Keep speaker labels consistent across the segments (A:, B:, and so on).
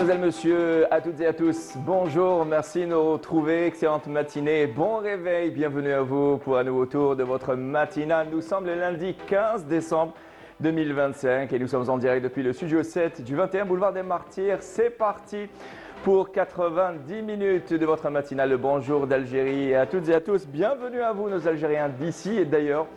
A: Mesdemoiselles, Messieurs, à toutes et à tous, bonjour, merci de nous retrouver, excellente matinée, bon réveil, bienvenue à vous pour un nouveau tour de votre matinale. Nous sommes le lundi 15 décembre 2025 et nous sommes en direct depuis le studio 7 du 21 boulevard des Martyrs. C'est parti pour 90 minutes de votre matinale, le bonjour d'Algérie. À toutes et à tous, bienvenue à vous nos Algériens d'ici et d'ailleurs.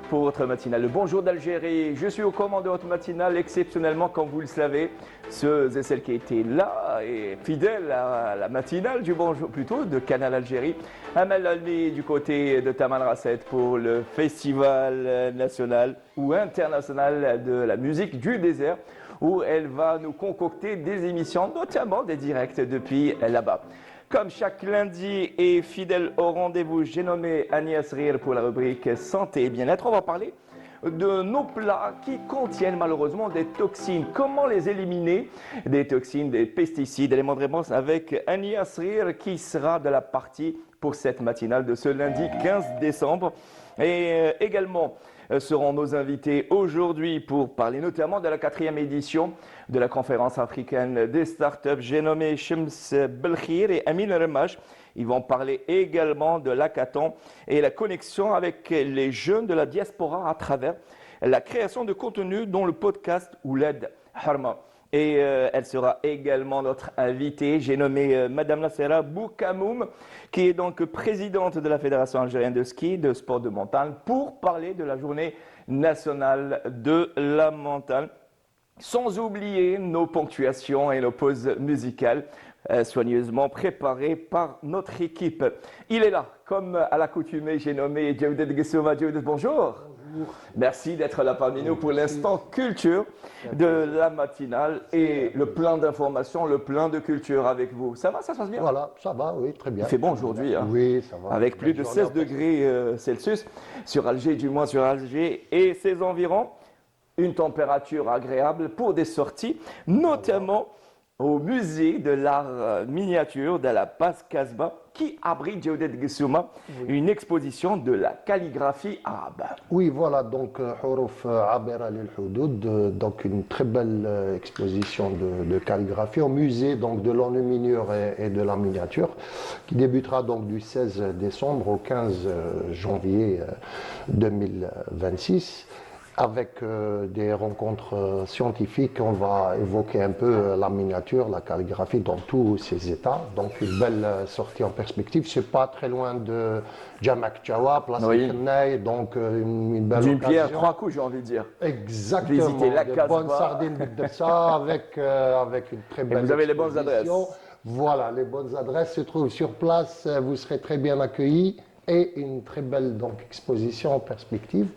A: Pour votre matinale, le bonjour d'Algérie. Je suis aux commandes de votre matinale exceptionnellement, comme vous le savez, ceux et celles qui étaient là et fidèles à la matinale du bonjour, plutôt de Canal Algérie. Amel Almi du côté de Taman Rasset pour le festival national ou international de la musique du désert, où elle va nous concocter des émissions, notamment des directs depuis là-bas. Comme chaque lundi et fidèle au rendez-vous, j'ai nommé Agnès Rir pour la rubrique santé et bien-être. On va parler de nos plats qui contiennent malheureusement des toxines. Comment les éliminer? Des toxines, des pesticides, éléments de réponse avec Agnès Rir qui sera de la partie pour cette matinale de ce lundi 15 décembre. Et également seront nos invités aujourd'hui pour parler notamment de la 4e édition de la conférence africaine des startups. J'ai nommé Shems Belkhir et Amin Remash. Ils vont parler également de l'hackathon et la connexion avec les jeunes de la diaspora à travers la création de contenu dont le podcast Ouled Harma. Et elle sera également notre invitée. J'ai nommé Madame Nassera Boukamoum, qui est donc présidente de la Fédération algérienne de ski, de sport de montagne, pour parler de la journée nationale de la montagne. Sans oublier nos ponctuations et nos pauses musicales soigneusement préparées par notre équipe. Il est là, comme à l'accoutumée, j'ai nommé Djawdet Guessouma. Djawdet, bonjour. Bonjour. Merci d'être là parmi nous pour l'instant culture de la matinale et le plein d'informations, le plein de culture avec vous. Ça va, ça se passe bien?
B: Voilà, ça va, oui, très bien.
A: Il fait bon aujourd'hui, hein?
B: Oui, ça va.
A: Avec plus de 16 degrés Celsius sur Alger, du moins sur Alger et ses environs. Une température agréable pour des sorties, notamment au musée de l'art miniature de la Basse Casbah, qui abrite Djawdet Guessouma, une exposition de la calligraphie arabe.
B: Oui, voilà, donc Huruf Abera lil Houdoud, donc une très belle exposition de calligraphie au musée donc, de l'enluminure et de la miniature, qui débutera donc du 16 décembre au 15 janvier 2026. Avec des rencontres scientifiques, on va évoquer un peu la miniature, la calligraphie dans tous ses états. Donc une belle sortie en perspective. C'est pas très loin de Jamak Jawa, Place Khenay, donc une belle
A: D'une
B: occasion.
A: pierre trois coups, j'ai envie de dire.
B: Exactement.
A: Visiter la
B: des
A: Casbah.
B: Bonnes sardines de ça, avec une très belle.
A: Et vous avez les bonnes adresses.
B: Voilà, les bonnes adresses se trouvent sur place. Vous serez très bien accueillis. Et une très belle donc, exposition en perspective.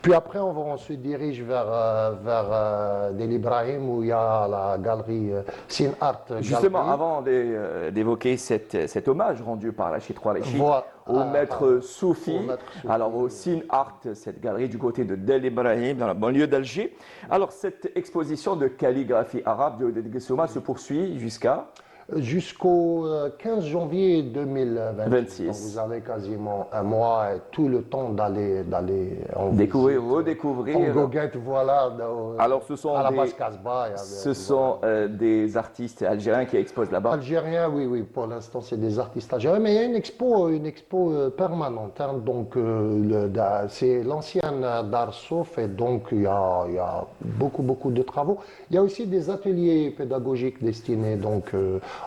B: Puis après, on se dirige vers Del Ibrahim où il y a la galerie Sin Art.
A: Justement,
B: Gallery.
A: avant d'évoquer cet hommage rendu par Rachid Rouarachi au maître Soufi, alors au Sin Art, cette galerie du côté de Del Ibrahim, dans la banlieue d'Alger. Alors cette exposition de calligraphie arabe de Guessouma se poursuit
B: jusqu'au 15 janvier 2026. Donc vous avez quasiment un mois et tout le temps d'aller en
A: découvrir,
B: visite,
A: redécouvrir.
B: En goguette, voilà.
A: Alors ce sont
B: à la Basse Casbah.
A: Ce sont des artistes algériens qui exposent là-bas.
B: Algériens, oui. Pour l'instant, c'est des artistes algériens. Mais il y a une expo permanente. Hein, donc c'est l'ancienne Dar Souf et donc il y a beaucoup de travaux. Il y a aussi des ateliers pédagogiques destinés donc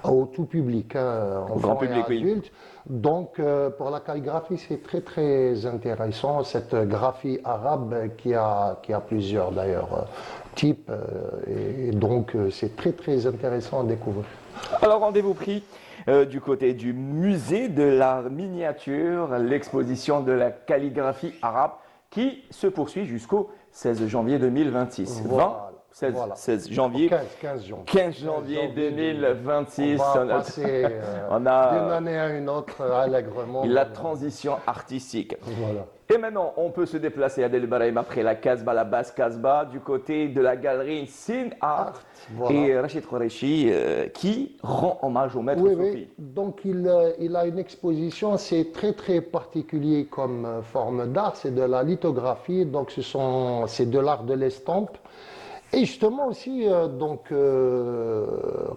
B: au tout public, hein,
A: grand public,
B: et adultes. Donc, pour la calligraphie, c'est très intéressant. Cette graphie arabe qui a plusieurs, d'ailleurs, types. Et donc, c'est très intéressant à découvrir.
A: Alors, rendez-vous pris du côté du musée de l'art miniature, l'exposition de la calligraphie arabe qui se poursuit jusqu'au 16 janvier 2026.
B: Voilà.
A: 16 janvier. 15 janvier 2026.
B: On va passer d'une année à une autre allègrement.
A: La transition artistique.
B: Voilà.
A: Et maintenant, on peut se déplacer à Del Ibrahim après la Casbah, la Basse Casbah, du côté de la galerie Sin Art. Et Rachid Rouarachi qui rend hommage au maître Soufi.
B: Oui. Donc il a une exposition, c'est très particulier comme forme d'art, c'est de la lithographie, donc c'est de l'art de l'estampe. Et justement aussi,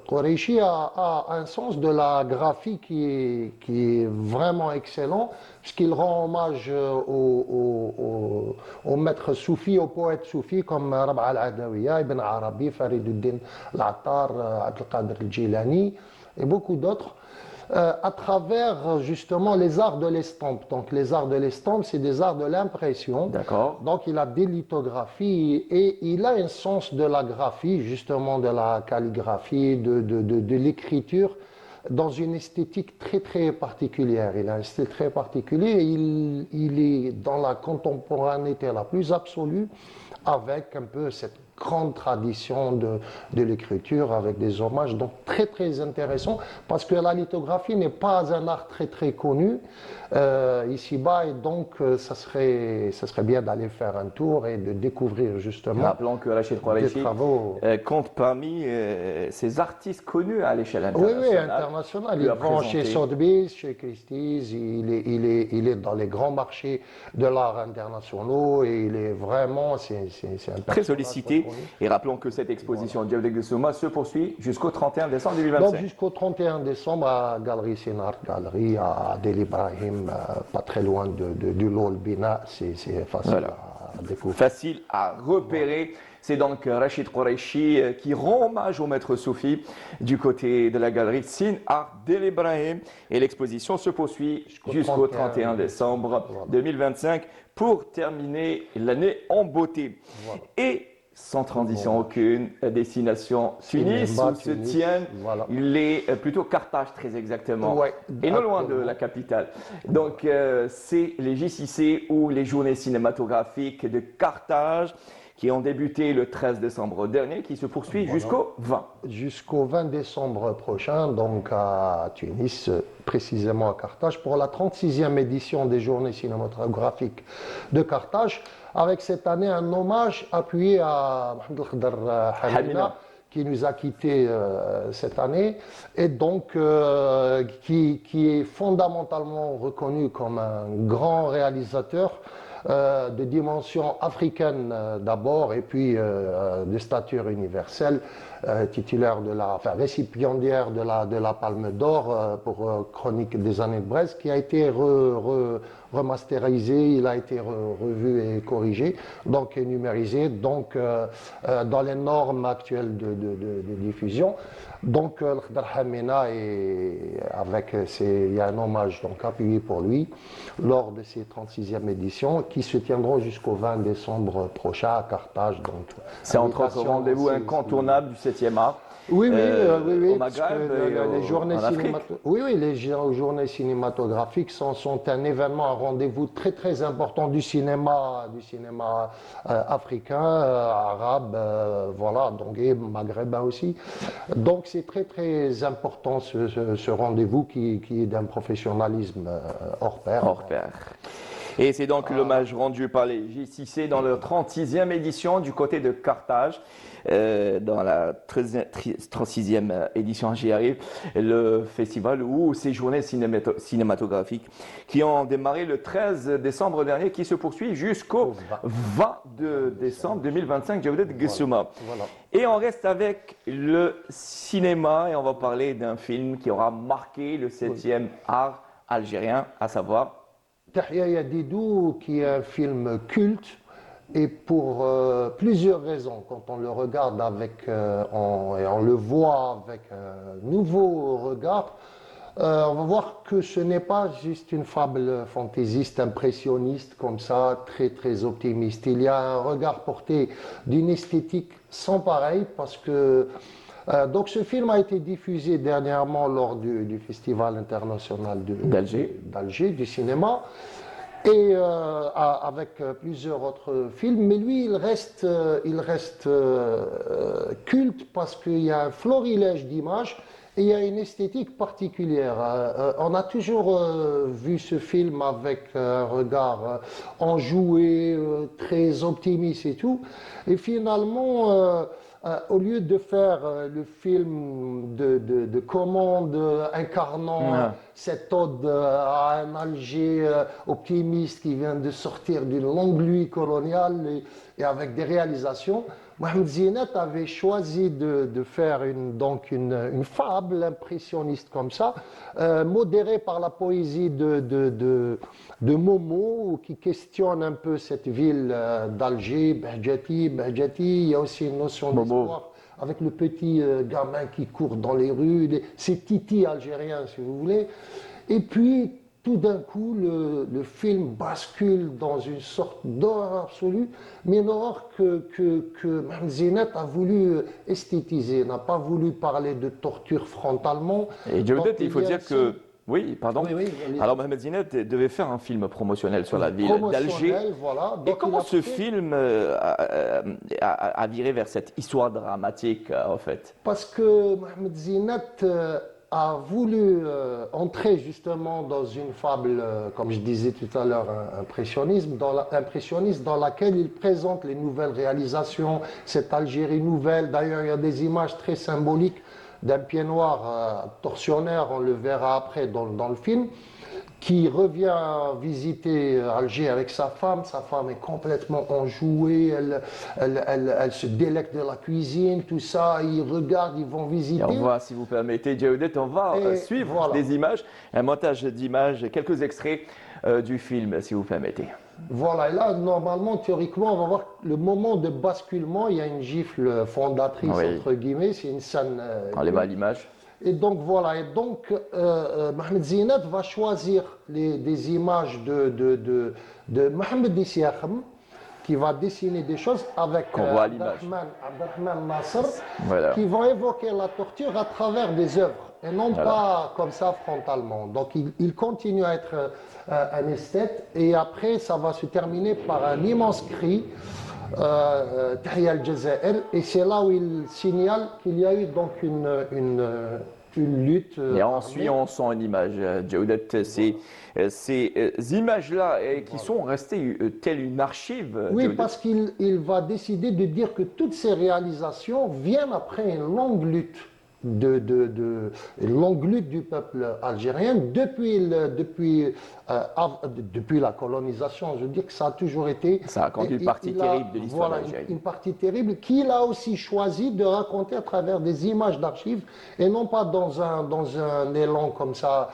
B: Qureshi a un sens de la graphie qui est vraiment excellent, puisqu'il rend hommage aux maîtres soufis, aux poètes soufis comme Rab'a al-Adawiya, Ibn Arabi, Fariduddin al-Attar, Abd al-Qadir al-Jilani et beaucoup d'autres. À travers justement les arts de l'estampe. Donc les arts de l'estampe, c'est des arts de l'impression.
A: D'accord.
B: Donc il a des lithographies et il a un sens de la graphie, justement de la calligraphie, de l'écriture, dans une esthétique très très particulière. Il a un style très particulier et il est dans la contemporanéité la plus absolue avec un peu cette grande tradition de l'écriture avec des hommages, donc très très intéressant parce que la lithographie n'est pas un art très très connu ici-bas et donc ça serait bien d'aller faire un tour et de découvrir justement
A: Rappelons que Rachid
B: des
A: Qureshi
B: travaux.
A: compte parmi ces artistes connus à l'échelle
B: Oui, oui,
A: internationale.
B: international.
A: Lui
B: Il
A: a
B: vend
A: présenté.
B: chez Sotheby's, chez Christie's, il est dans les grands marchés de l'art internationaux et il est vraiment, c'est un
A: Très
B: personnage
A: sollicité.
B: reconnu.
A: Et rappelons que cette exposition Djawd Ghessouma se poursuit jusqu'au 31 décembre
B: Donc
A: 2025.
B: jusqu'au 31 décembre à Galerie Sénart Galerie à Del Ibrahim, pas très loin du Lol Bina, c'est facile
A: Voilà.
B: à découvrir.
A: Facile à repérer. C'est donc Rachid Qureshi qui rend hommage au maître soufi du côté de la galerie Sin Art Del Ibrahim. Et l'exposition se poursuit jusqu'au 31 décembre 2025 pour terminer l'année en beauté.
B: Voilà.
A: Et sans transition aucune, destination Tunis
B: Cinéma,
A: où se
B: Tunis,
A: tiennent
B: voilà.
A: plutôt Carthage très exactement,
B: Ouais,
A: et non loin de
B: actuellement.
A: la capitale. Donc c'est les JCC ou les journées cinématographiques de Carthage qui ont débuté le 13 décembre dernier, qui se poursuit
B: Voilà.
A: jusqu'au 20.
B: Jusqu'au 20 décembre prochain, donc à Tunis, précisément à Carthage, pour la 36e édition des Journées cinématographiques de Carthage, avec cette année un hommage appuyé à Mohamed El-Khdar Hamina, qui nous a quittés cette année, et donc qui est fondamentalement reconnu comme un grand réalisateur de dimension africaine d'abord et puis de stature universelle, titulaire récipiendaire de la Palme d'Or pour Chronique des années de Brest, qui a été remasterisé, il a été revu et corrigé, donc et numérisé, donc dans les normes actuelles de diffusion. Donc Khdar Hamina il y a un hommage donc appuyé pour lui lors de ces 36e éditions qui se tiendront jusqu'au 20 décembre prochain à Carthage. Donc
A: c'est entre autres rendez-vous incontournable du 7e art.
B: Oui,
A: au
B: parce
A: Maghreb
B: que les journées
A: en Afrique.
B: les journées cinématographiques sont un événement, un rendez-vous très très important du cinéma africain, arabe, voilà, donc et maghrébin aussi. Donc c'est très très important ce rendez-vous qui est d'un professionnalisme hors pair.
A: Hors pair. Et c'est donc l'hommage rendu par les JCC dans leur 36e édition du côté de Carthage. Dans la 36e édition, j'y arrive, le festival ou ces journées cinématographiques qui ont démarré le 13 décembre dernier, qui se poursuit jusqu'au 22 décembre 2025, Djawd Ghessouma.
B: Voilà.
A: Et on reste avec le cinéma et on va parler d'un film qui aura marqué le 7e art algérien, à savoir
B: Tahia Yadidou, qui est un film culte, et pour plusieurs raisons. Quand on le regarde et on le voit avec un nouveau regard, on va voir que ce n'est pas juste une fable fantaisiste, impressionniste, comme ça, très très optimiste. Il y a un regard porté d'une esthétique sans pareil, parce que donc ce film a été diffusé dernièrement lors du Festival international d'Alger du cinéma et avec plusieurs autres films. Mais lui, il reste culte parce qu'il y a un florilège d'images et il y a une esthétique particulière. On a toujours vu ce film avec un regard enjoué, très optimiste et tout. Et finalement, au lieu de faire le film de commande incarnant cette ode à un Alger optimiste qui vient de sortir d'une longue nuit coloniale et avec des réalisations, Mohamed Zinet avait choisi de faire une fable impressionniste comme ça, modérée par la poésie de Momo, qui questionne un peu cette ville d'Alger, Behjati. Il y a aussi une notion d'histoire avec le petit gamin qui court dans les rues, c'est Titi algérien si vous voulez. Et puis, tout d'un coup, le film bascule dans une sorte d'horreur absolue, mais une horreur que Mohamed Zinet a voulu esthétiser, n'a pas voulu parler de torture frontalement.
A: Et Jawdet, il faut dire que... Oui, pardon.
B: Oui,
A: alors Mohamed Zinet devait faire un film promotionnel sur la ville d'Alger.
B: Voilà.
A: Et comment ce film a viré vers cette histoire dramatique, en fait?
B: Parce que Mohamed Zinet a voulu entrer justement dans une fable, comme je disais tout à l'heure, impressionniste, dans laquelle il présente les nouvelles réalisations, cette Algérie nouvelle. D'ailleurs, il y a des images très symboliques d'un pied noir tortionnaire, on le verra après dans le film, qui revient visiter Alger avec sa femme. Sa femme est complètement enjouée, elle se délecte de la cuisine, tout ça. Ils regardent, ils vont visiter.
A: Et on va, si vous permettez, Jawdet, on va suivre des images, un montage d'images, quelques extraits du film, si vous permettez.
B: Voilà, et là, normalement, théoriquement, on va voir le moment de basculement. Il y a une gifle fondatrice, entre guillemets, c'est une scène...
A: On les voit à l'image.
B: Et donc voilà, Mohamed Zinet va choisir des images de Mohamed Issiakhem, qui va dessiner des choses avec Abdelrahman Nasser, qui vont évoquer la torture à travers des œuvres, et non pas comme ça frontalement. Donc il continue à être un esthète, et après ça va se terminer par un immense cri, Tahia al-Jazair, et c'est là où il signale qu'il y a eu donc une lutte.
A: Et ensuite, on sent une image, Jawdet, ces images-là qui sont restées telles une archive.
B: Oui,
A: Jawdet.
B: parce qu'il va décider de dire que toutes ces réalisations viennent après une longue lutte. Une longue lutte du peuple algérien depuis la colonisation. Je veux dire que ça a toujours été...
A: Ça a conduit une partie terrible de l'histoire d'Algérie.
B: Une partie terrible qu'il a aussi choisi de raconter à travers des images d'archives et non pas dans un élan comme ça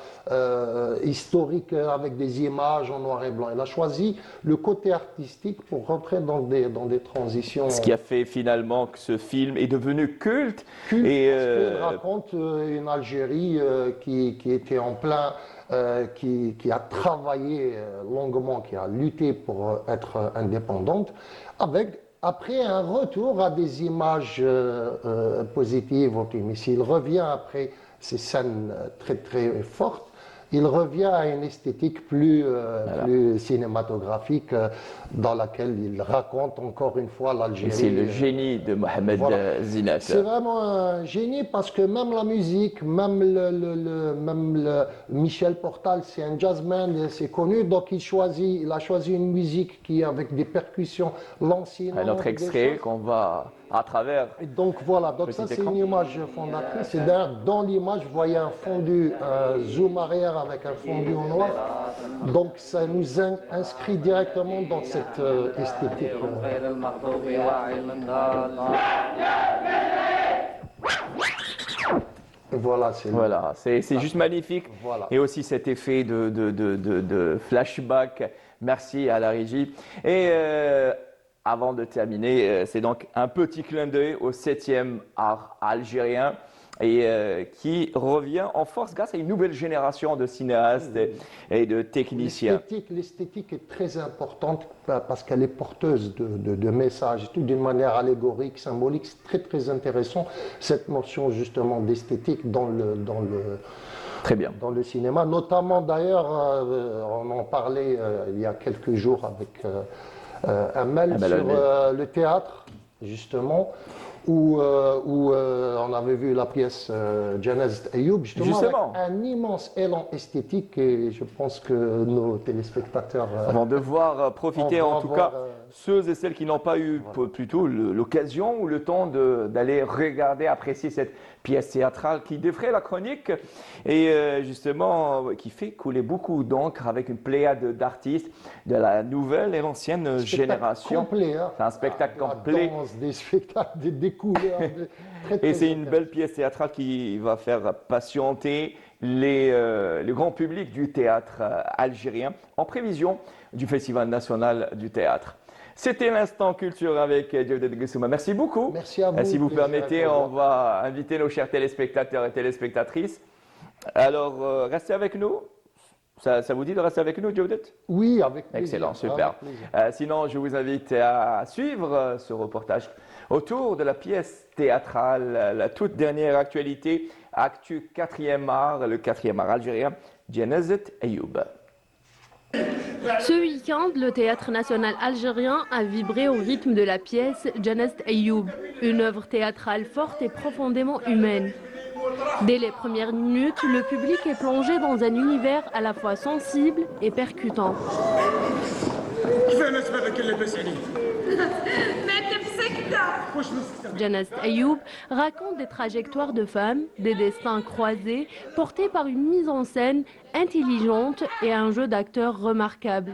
B: historique avec des images en noir et blanc. Il a choisi le côté artistique pour rentrer dans des transitions.
A: Ce qui a fait finalement que ce film est devenu culte.
B: Raconte une Algérie qui était en plein, qui a travaillé longuement, qui a lutté pour être indépendante, avec après un retour à des images positives, optimistes. Il revient après ces scènes très très fortes. Il revient à une esthétique plus cinématographique dans laquelle il raconte encore une fois l'Algérie.
A: C'est le génie de Mohamed Zinet.
B: C'est vraiment un génie parce que même la musique, même Michel Portal, c'est un jazzman, c'est connu, donc il a choisi une musique qui est avec des percussions lancinantes.
A: Un autre extrait qu'on va à travers.
B: Et donc voilà, donc ça c'est une image fondatrice. Et d'ailleurs dans l'image, vous voyez un fondu, un zoom arrière avec un fondu en noir. Donc ça nous inscrit directement dans cette esthétique. Et voilà,
A: c'est juste magnifique.
B: Voilà.
A: Et aussi cet effet de flashback. Merci à la régie. Et avant de terminer, c'est donc un petit clin d'œil au 7e art algérien et qui revient en force grâce à une nouvelle génération de cinéastes et de techniciens.
B: L'esthétique est très importante parce qu'elle est porteuse de messages, tout d'une manière allégorique, symbolique. C'est très très intéressant cette notion justement d'esthétique dans le cinéma. Notamment d'ailleurs, on en parlait il y a quelques jours avec Amel sur le théâtre justement. Où on avait vu la pièce Janaz Ayoub, justement, avec un immense élan esthétique, et je pense que nos téléspectateurs
A: vont devoir profiter en tout cas ceux et celles qui n'ont pas eu plutôt l'occasion ou le temps d'aller regarder, apprécier cette pièce théâtrale qui défraie la chronique et justement qui fait couler beaucoup d'encre avec une pléiade d'artistes de la nouvelle et l'ancienne génération.
B: Complet, hein.
A: C'est un spectacle
B: La
A: complet.
B: danse, des spectacles, des couleurs.
A: Et c'est une belle pièce théâtrale qui va faire patienter le grand public du théâtre algérien en prévision du Festival national du théâtre. C'était l'instant culture avec Djawdet Guessouma. Merci beaucoup.
B: Merci à vous.
A: Si vous
B: plaisir
A: permettez,
B: à
A: on va inviter nos chers téléspectateurs et téléspectatrices. Alors, restez avec nous. Ça vous dit de rester avec nous, Djawdet?
B: Oui, avec plaisir.
A: Excellent, super.
B: Avec plaisir.
A: Sinon, je vous invite à suivre ce reportage autour de la pièce théâtrale, la toute dernière actualité, Actu 4e art, le 4e art algérien, Janazet Ayoub.
C: Ce week-end, le Théâtre national algérien a vibré au rythme de la pièce Janazet Ayoub, une œuvre théâtrale forte et profondément humaine. Dès les premières minutes, le public est plongé dans un univers à la fois sensible et percutant. Janazet Ayoub raconte des trajectoires de femmes, des destins croisés, portés par une mise en scène intelligente et un jeu d'acteurs remarquable.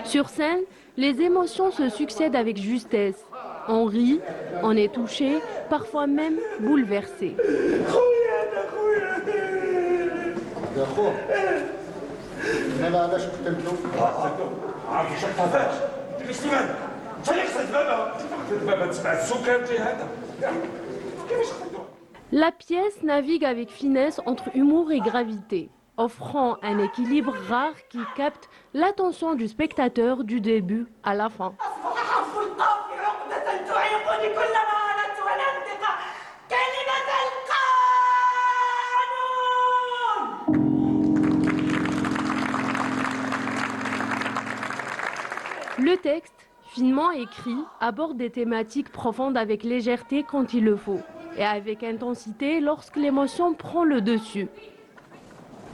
C: Sur scène, les émotions se succèdent avec justesse. On rit, on est touché, parfois même bouleversé. La pièce navigue avec finesse entre humour et gravité, offrant un équilibre rare qui capte l'attention du spectateur du début à la fin. Le texte, finement écrit, aborde des thématiques profondes avec légèreté quand il le faut et avec intensité lorsque l'émotion prend le dessus.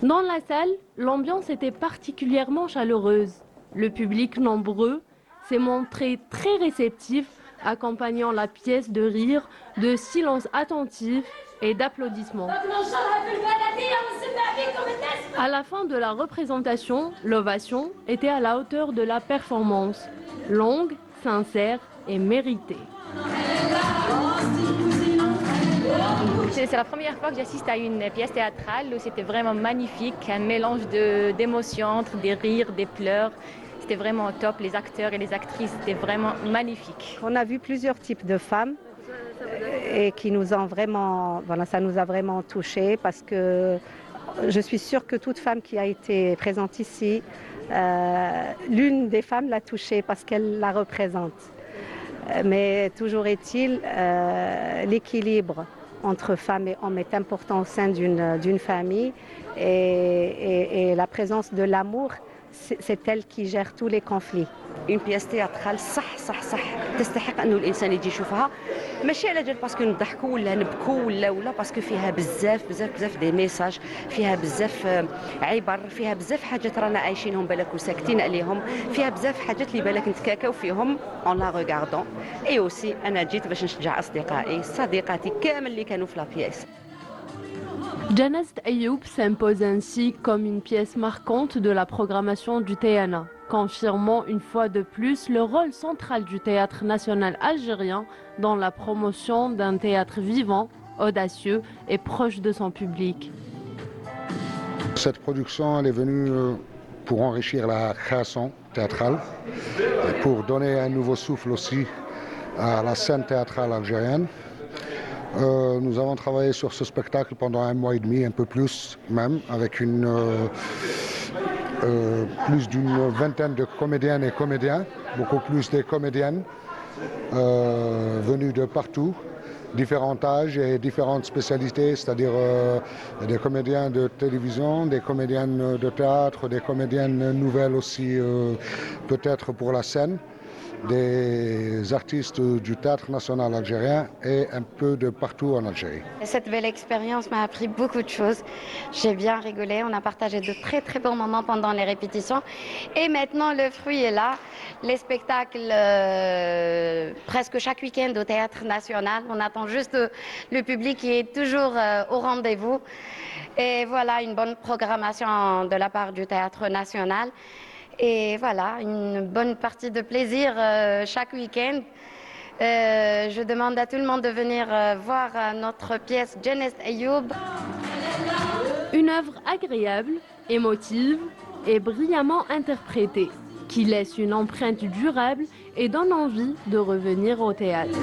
C: Dans la salle, l'ambiance était particulièrement chaleureuse. Le public nombreux s'est montré très réceptif, accompagnant la pièce de rires, de silence attentif et d'applaudissements. À la fin de la représentation, l'ovation était à la hauteur de la performance, longue, sincère et méritée.
D: C'est la première fois que j'assiste à une pièce théâtrale où c'était vraiment magnifique, un mélange d'émotions, entre des rires, des pleurs. C'était vraiment top, les acteurs et les actrices, c'était vraiment magnifique.
E: On a vu plusieurs types de femmes et qui nous ont vraiment, voilà, ça nous a vraiment touchés parce que je suis sûre que toute femme qui a été présente ici, l'une des femmes l'a touchée parce qu'elle la représente. Mais toujours est-il, l'équilibre entre femmes et hommes est important au sein d'une famille et la présence de l'amour, c'est elle qui gère tous les conflits.
F: Une pièce théâtrale صح تستحق انه الانسان يجي يشوفها ماشي على جال باسكو نضحكوا ولا نبكوا ولا باسكو فيها بزاف دي ميساج فيها بزاف عبر فيها بزاف حاجات رانا عايشينهم بالك وساكتين عليهم فيها بزاف حاجات اللي بالك نتكاكاو فيهم en la regardant et aussi انا جيت باش نشجع صديقاتي كامل اللي كانوا في لا بييس.
C: Janazet Ayoub s'impose ainsi comme une pièce marquante de la programmation du TNA, confirmant une fois de plus le rôle central du théâtre national algérien dans la promotion d'un théâtre vivant, audacieux et proche de son public.
G: Cette production elle est venue pour enrichir la création théâtrale, et pour donner un nouveau souffle aussi à la scène théâtrale algérienne. Nous avons travaillé sur ce spectacle pendant 1 mois et demi, un peu plus même, avec plus d'une vingtaine de comédiennes et comédiens, beaucoup plus des comédiennes venues de partout, différents âges et différentes spécialités, c'est-à-dire des comédiens de télévision, des comédiennes de théâtre, des comédiennes nouvelles aussi peut-être pour la scène. des artistes du théâtre national algérien et un peu de partout en Algérie.
H: Cette belle expérience m'a appris beaucoup de choses. J'ai bien rigolé, on a partagé de très très bons moments pendant les répétitions. Et maintenant, le fruit est là. Les spectacles presque chaque week-end au Théâtre National. On attend juste le public qui est toujours au rendez-vous. Et voilà, une bonne programmation de la part du Théâtre National. Et voilà, une bonne partie de plaisir chaque week-end. Je demande à tout le monde de venir voir notre pièce Djenez Ayoub.
C: Une œuvre agréable, émotive et brillamment interprétée, qui laisse une empreinte durable et donne envie de revenir au théâtre.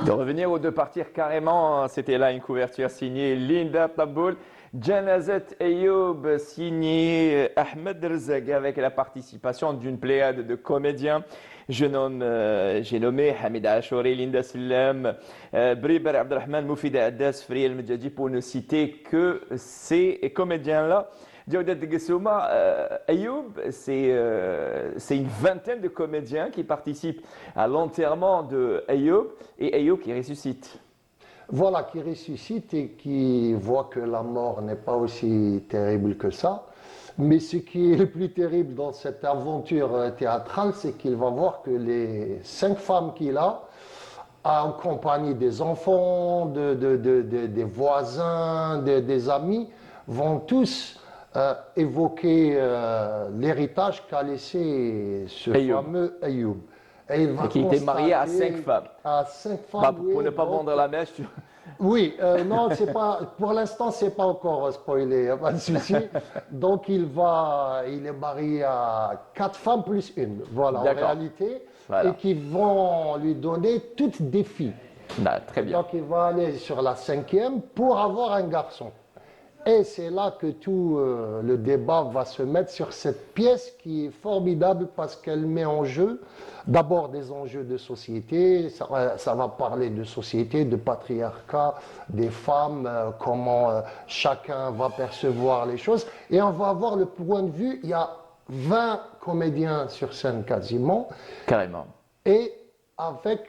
A: De revenir ou de partir carrément, c'était là une couverture signée Linda Taboul. Djenez Ayoub signé Ahmed Rezzaq avec la participation d'une pléiade de comédiens. J'ai nommé Hamida Achouri, Linda Sillam, Briber Abdelrahman, Moufida Addas, Friel Medjadji pour ne citer que ces comédiens-là. Djawdat Gessouma, Ayoub, c'est une vingtaine de comédiens qui participent à l'enterrement de Ayoub et Ayoub qui ressuscite.
B: Voilà, qui ressuscite et qui voit que la mort n'est pas aussi terrible que ça. Mais ce qui est le plus terrible dans cette aventure théâtrale, c'est qu'il va voir que les 5 femmes qu'il a, en compagnie des enfants, des voisins, des amis, vont tous évoquer l'héritage qu'a laissé ce fameux Ayoub.
A: Et qui était marié à 5 femmes.
B: À 5 femmes.
A: Bah, pour ne pas vendre la mèche.
B: Oui, non, c'est pas. Pour l'instant, c'est pas encore spoilé, pas de souci. Donc il est marié à 4 femmes plus une. Voilà, en réalité, et qui vont lui donner toutes des filles.
A: Bah, très bien.
B: Donc il va aller sur la 5e pour avoir un garçon. Et c'est là que tout le débat va se mettre sur cette pièce qui est formidable parce qu'elle met en jeu d'abord des enjeux de société, ça va parler de société, de patriarcat, des femmes, comment chacun va percevoir les choses. Et on va avoir le point de vue, il y a 20 comédiens sur scène quasiment.
A: Carrément.
B: Et avec,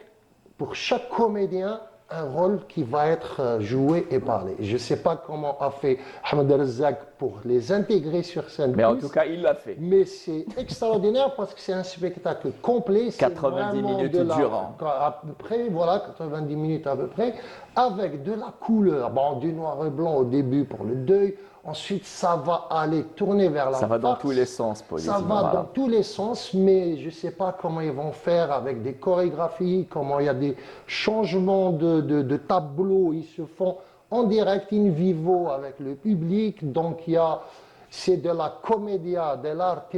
B: pour chaque comédien, un rôle qui va être joué et parlé. Je ne sais pas comment a fait Ahmed Rezzaq pour les intégrer sur scène.
A: Mais en tout cas, il l'a fait.
B: Mais c'est extraordinaire parce que c'est un spectacle complet.
A: 90 minutes durant.
B: À peu près, voilà, 90 minutes à peu près, avec de la couleur. Bon, du noir et blanc au début pour le deuil. Ensuite, ça va aller tourner vers la
A: Ça va dans
B: farce.
A: tous les sens,
B: Ça va dans tous les sens, mais je ne sais pas comment ils vont faire avec des chorégraphies, comment il y a des changements de tableaux, ils se font en direct, in vivo avec le public, donc c'est de la commedia dell'arte,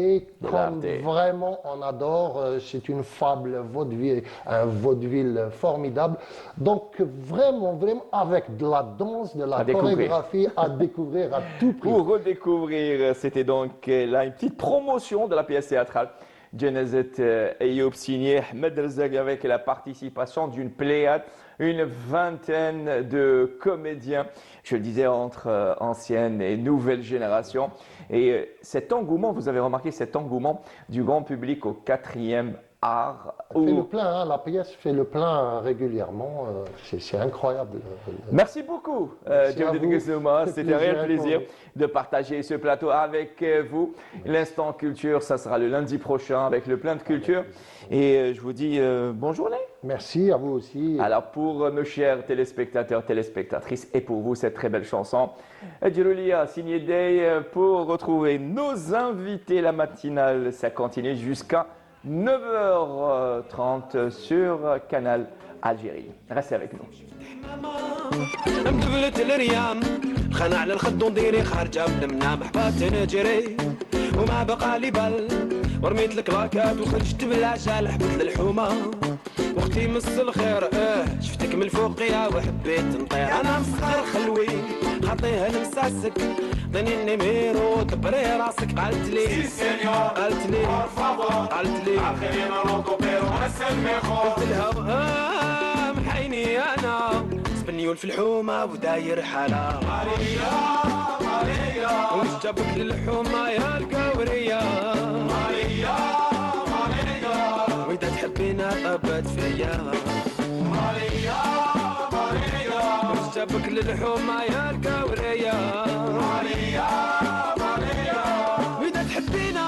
B: comme vraiment on adore, c'est une fable vaudeville, un vaudeville formidable. Donc vraiment, avec de la danse, de la chorégraphie à découvrir à tout prix.
A: Pour redécouvrir, c'était donc là une petite promotion de la pièce théâtrale. Djenez Ayoub signé Ahmed Rezzaq avec la participation d'une pléiade, une vingtaine de comédiens, je le disais, entre anciennes et nouvelles générations. Et cet engouement, vous avez remarqué cet engouement du grand public au 4e art.
B: Fait le plein, hein, la pièce fait le plein régulièrement, c'est incroyable.
A: Merci beaucoup, Djawdat Gessouma. C'était un réel plaisir de partager ce plateau avec vous. L'instant culture, ça sera le lundi prochain avec le plein de culture. Et je vous dis bonne journée.
B: Merci à vous aussi.
A: Alors pour nos chers téléspectateurs, téléspectatrices, et pour vous cette très belle chanson, Djiroulia, signé Day, pour retrouver nos invités, la matinale, ça continue jusqu'à 9h30 sur Canal Algérie. Restez avec nous.
I: مدبلت الريام خنا على الخد ونديري خارجه بلمنا محبات نجري وما بقى لي بال ورميت الكلاكات وخرجت بالعشاء حبت للحومه واختي مس الخير شفتك من الفوقيه وحبيت نطير انا مسخر خلوي خاطيها المساسك عطيني النيميرو دبري راسك قالت لي قالت لي قلت لها محيني انا سبنيول في الحومه وداير حاله وش جابك للحومة يا القورية وإذا تحبينا طبت فيا وش جابك للحومة يا القورية وإذا تحبينا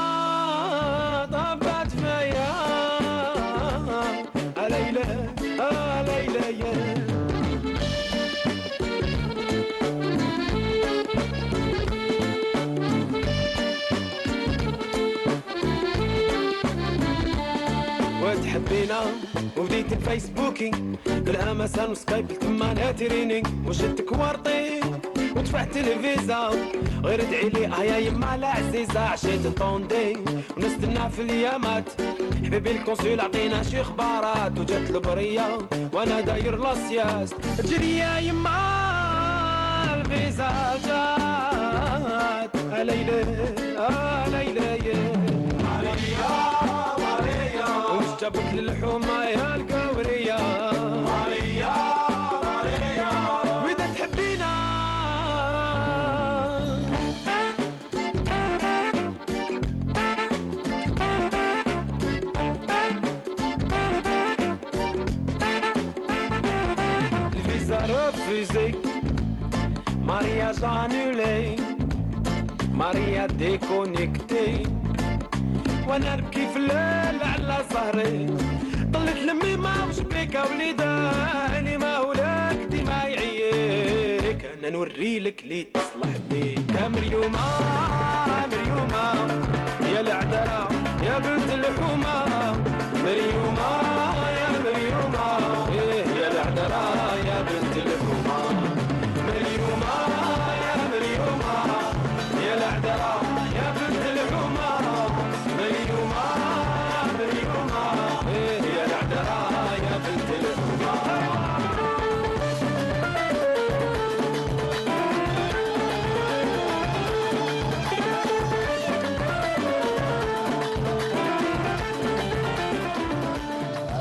I: طبت فيا ليلى ليلى يا وتحبينا وبديت الفيسبوكي بالامازون وسكايب تما ترينينج وشدك ورطي ودفعت الفيزا غير ادعي لي يا يما لا عزيزه عشيت الطوندي ونستنى في اليامات حبيبي الكونسول عطينا شي اخبارات وجات البريه وانا داير لاسياس تجري يا يما الفيزا جات ليلى ليلى وش جابك للحومة يا القورية وإذا تحبينا الفيزا رفيزي مارياج انولي ماريا ديكونيكتي وانا نبكي في الليل على صهري طلت لمي ما وشبيكا وليداني ما ولاك ديما يعيك انا نوري لك لي تصلح بيك يا مريومة مريومة يا العذرة يا بنت الحومة مريومة يا مريومة يا العذرة يا بنت الحومة مريومة يا مريومة يا العذرة يا بنت الحومة مريومة مريومة يا العذراء يا بنت الحومة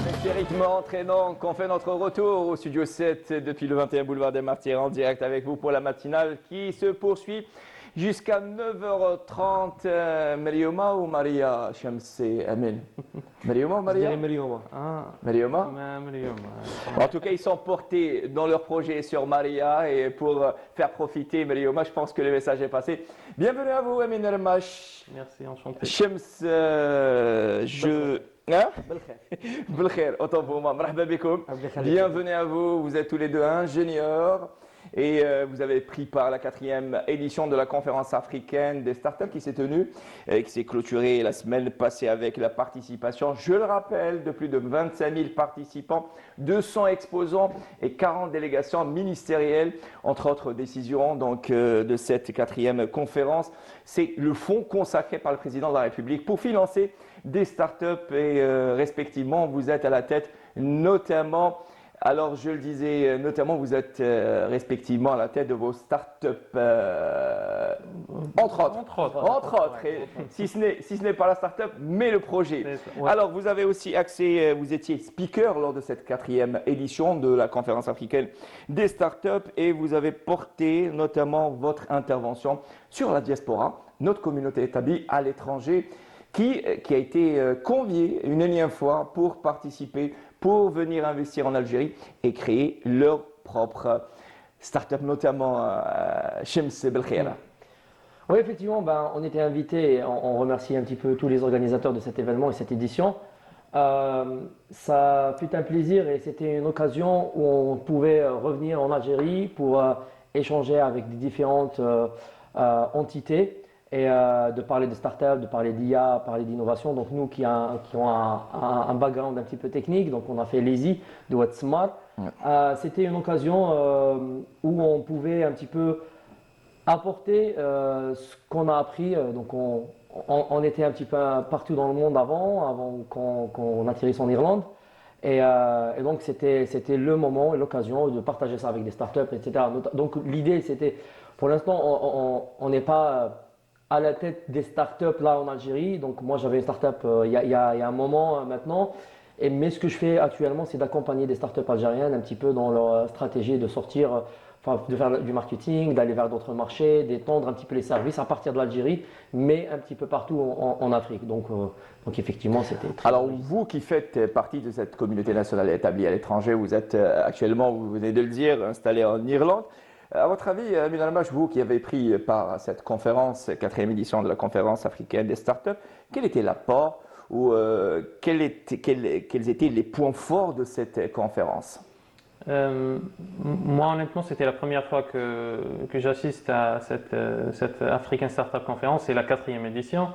A: Avec ces rythmes entraînants qu'on fait notre retour au studio 7 depuis le 21 boulevard des Martyrs en direct avec vous pour la matinale qui se poursuit jusqu'à 9h30. Marioma ou Maria Shamsi Amin Marioma ou Maria
J: Marioma.
A: Marioma
J: Marioma.
A: En tout cas, ils sont portés dans leur projet sur Maria et pour faire profiter Marioma, je pense que le message est passé. Bienvenue à vous, Amin Ramash.
J: Merci, enchanté.
A: Shams, Belkhair, autant pour moi. Marhaba bikoum. Bienvenue à vous. Vous êtes tous les deux ingénieurs et vous avez pris part à la 4e édition de la conférence africaine des startups qui s'est tenue et qui s'est clôturée la semaine passée avec la participation, je le rappelle, de plus de 25 000 participants, 200 exposants et 40 délégations ministérielles, entre autres décisions donc, de cette 4e conférence. C'est le fonds consacré par le président de la République pour financer des startups et respectivement, vous êtes à la tête notamment. Alors, je le disais, notamment, vous êtes respectivement à la tête de vos startups, entre autres, et si ce n'est pas la startup, mais le projet.
J: Ouais.
A: Alors, vous avez aussi accès, vous étiez speaker lors de cette 4e édition de la conférence africaine des startups et vous avez porté notamment votre intervention sur la diaspora, notre communauté établie à l'étranger, qui a été conviée une énième fois pour participer, pour venir investir en Algérie et créer leur propre start-up, notamment Shams Belkhair.
J: Oui, effectivement, on était invités, on remercie un petit peu tous les organisateurs de cet événement et cette édition. Ça fut un plaisir et c'était une occasion où on pouvait revenir en Algérie pour échanger avec des différentes entités et de parler de start-up, de parler d'IA, parler d'innovation. Donc nous qui ont un background un petit peu technique, donc on a fait l'EASY de Watsmart. C'était une occasion où on pouvait un petit peu apporter ce qu'on a appris. Donc on était un petit peu partout dans le monde avant qu'on atterrisse en Irlande. Et donc c'était le moment et l'occasion de partager ça avec des startups, etc. Donc l'idée c'était, pour l'instant on n'est pas à la tête des startups là en Algérie. Donc moi j'avais une startup il y a un moment maintenant. Mais ce que je fais actuellement c'est d'accompagner des startups algériennes un petit peu dans leur stratégie de sortir de faire du marketing, d'aller vers d'autres marchés, d'étendre un petit peu les services à partir de l'Algérie, mais un petit peu partout en Afrique. Donc effectivement, c'était très
A: Alors
J: enrichissant.
A: vous qui faites partie de cette communauté nationale établie à l'étranger, vous êtes actuellement, vous venez de le dire, installé en Irlande. À votre avis, Amin Almach, vous qui avez pris part à cette conférence, 4e édition de la conférence africaine des startups, quel était l'apport ou quels étaient les points forts de cette conférence?
K: Moi, honnêtement, c'était la première fois que j'assiste à cette African Startup Conference, c'est la 4e édition.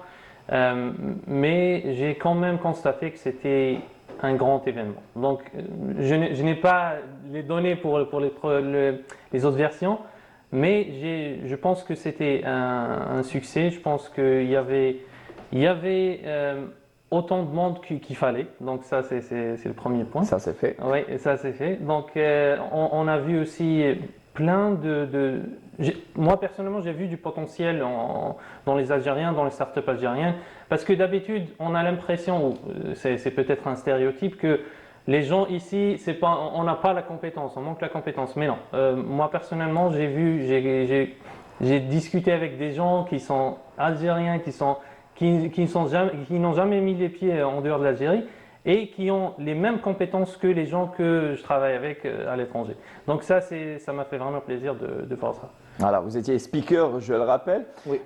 K: Mais j'ai quand même constaté que c'était un grand événement. Donc, je n'ai pas les données pour les autres versions, mais je pense que c'était un succès. Je pense qu'il y avait autant de monde qu'il fallait. Donc ça, c'est le premier point.
A: Ça, c'est fait.
K: Oui, ça, c'est fait. Donc, on a vu aussi plein moi, personnellement, j'ai vu du potentiel dans les Algériens, dans les startups algériennes, parce que d'habitude, on a l'impression, c'est peut-être un stéréotype, que les gens ici, on n'a pas la compétence, on manque la compétence. Mais non, moi, personnellement, j'ai discuté avec des gens qui sont algériens, qui n'ont jamais mis les pieds en dehors de l'Algérie, et qui ont les mêmes compétences que les gens que je travaille avec à l'étranger. Donc ça m'a fait vraiment plaisir de voir ça.
A: Voilà, vous étiez speaker, je le rappelle.
J: Oui.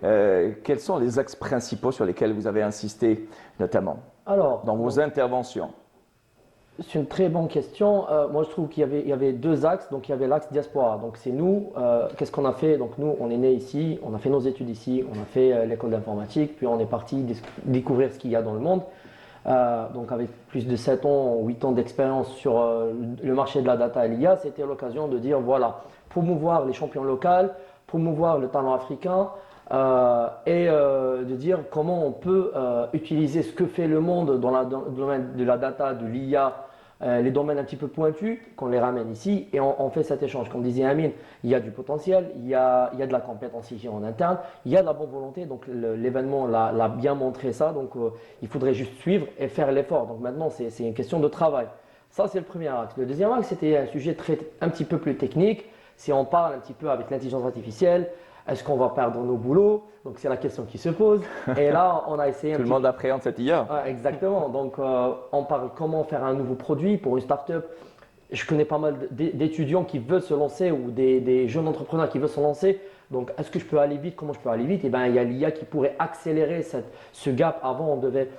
A: Quels sont les axes principaux sur lesquels vous avez insisté, notamment
J: Alors,
A: dans vos interventions?
J: c'est une très bonne question. Moi, je trouve qu'il y avait deux axes. Donc, il y avait l'axe diaspora. Donc, c'est nous. Qu'est-ce qu'on a fait? Donc, nous, on est nés ici, on a fait nos études ici, on a fait l'école d'informatique, puis on est parti découvrir ce qu'il y a dans le monde. Donc, avec plus de 7 ans, 8 ans d'expérience sur le marché de la data et l'IA, c'était l'occasion de dire, voilà, promouvoir les champions locaux, promouvoir le talent africain, et de dire comment on peut utiliser ce que fait le monde dans le domaine de la data, de l'IA, les domaines un petit peu pointus, qu'on les ramène ici et on fait cet échange. Comme disait Amine, il y a du potentiel, il y a de la compétence ici en interne, il y a de la bonne volonté, donc l'événement l'a bien montré ça, donc il faudrait juste suivre et faire l'effort. Donc maintenant, c'est une question de travail. Ça, c'est le premier axe. Le deuxième axe, c'était un sujet un petit peu plus technique, si on parle un petit peu avec l'intelligence artificielle. Est-ce qu'on va perdre nos boulots? Donc c'est la question qui se pose. Et là, on a essayé
A: Tout le monde appréhende cette IA.
J: Ouais, exactement. Donc on parle comment faire un nouveau produit pour une start-up. Je connais pas mal d'étudiants qui veulent se lancer ou des jeunes entrepreneurs qui veulent se lancer. Donc est-ce que je peux aller vite? Comment je peux aller vite? Et bien, il y a l'IA qui pourrait accélérer ce gap. Avant, on devait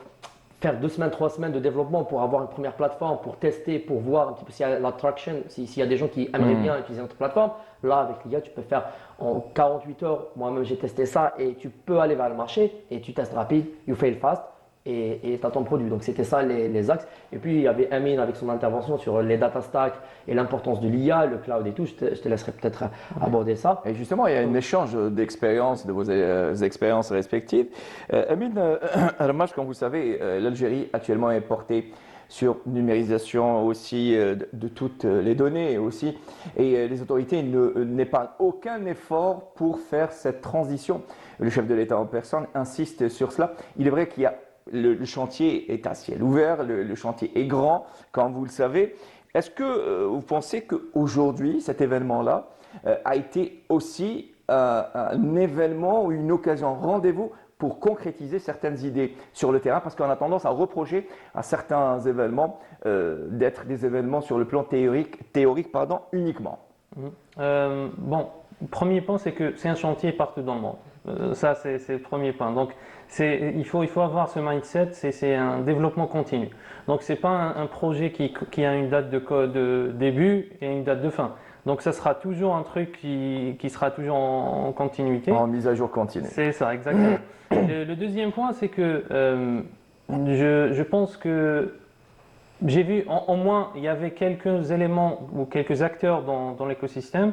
J: faire 2 semaines, 3 semaines de développement pour avoir une première plateforme, pour tester, pour voir un petit peu s'il y a la traction, s'il y a des gens qui aimeraient bien utiliser notre plateforme. Là, avec l'IA, tu peux faire en 48 heures. Moi-même, j'ai testé ça et tu peux aller vers le marché et tu testes rapide, you fail fast et tu as ton produit. Donc, c'était ça les axes. Et puis, il y avait Amine avec son intervention sur les data stacks et l'importance de l'IA, le cloud et tout. Je te laisserai peut-être aborder ça.
A: Et justement, il y a un échange d'expériences, de vos expériences respectives. Amine Almach, comme vous savez, l'Algérie actuellement est portée sur numérisation aussi de toutes les données aussi. Et les autorités n'épargnent aucun effort pour faire cette transition. Le chef de l'État en personne insiste sur cela. Il est vrai qu'il y a le chantier est à ciel ouvert, le chantier est grand, comme vous le savez. Est-ce que vous pensez qu'aujourd'hui, cet événement-là a été aussi un événement ou une occasion, rendez-vous pour concrétiser certaines idées sur le terrain? Parce qu'on a tendance à reprocher à certains événements d'être des événements sur le plan théorique uniquement.
K: Bon, le premier point, c'est que c'est un chantier partout dans le monde. Ça, c'est le premier point. Donc, il faut avoir ce mindset, c'est un développement continu. Donc, ce n'est pas un projet qui a une date de début et une date de fin. Donc, ça sera toujours un truc qui sera toujours en continuité.
A: En mise à jour continue.
K: C'est ça, exactement. Le deuxième point, c'est que je pense que j'ai vu, au moins, il y avait quelques éléments ou quelques acteurs dans l'écosystème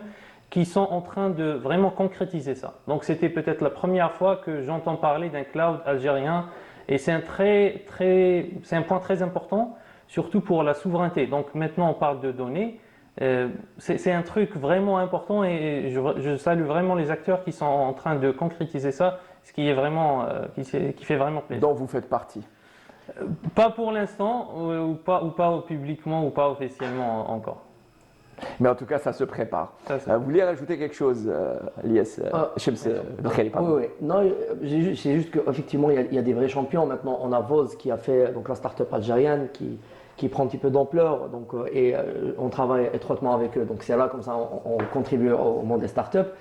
K: qui sont en train de vraiment concrétiser ça. Donc, c'était peut-être la première fois que j'entends parler d'un cloud algérien et c'est un point très important, surtout pour la souveraineté. Donc, maintenant, on parle de données. C'est un truc vraiment important et je salue vraiment les acteurs qui sont en train de concrétiser ça, ce qui est vraiment, qui fait vraiment plaisir.
A: Dont vous faites partie?
K: Pas pour l'instant, ou pas publiquement, ou pas officiellement encore.
A: Mais en tout cas, ça se prépare.
K: Ça.
A: Vous voulez rajouter quelque chose, Lies Shems Bekheli, pardon.
J: Oui, oui. Non, c'est juste qu'effectivement, il y a des vrais champions. Maintenant, on a Voz qui a fait donc, la start-up algérienne qui prend un petit peu d'ampleur. Donc, on travaille étroitement avec eux. Donc, c'est là, comme ça, on contribue au monde des start-up,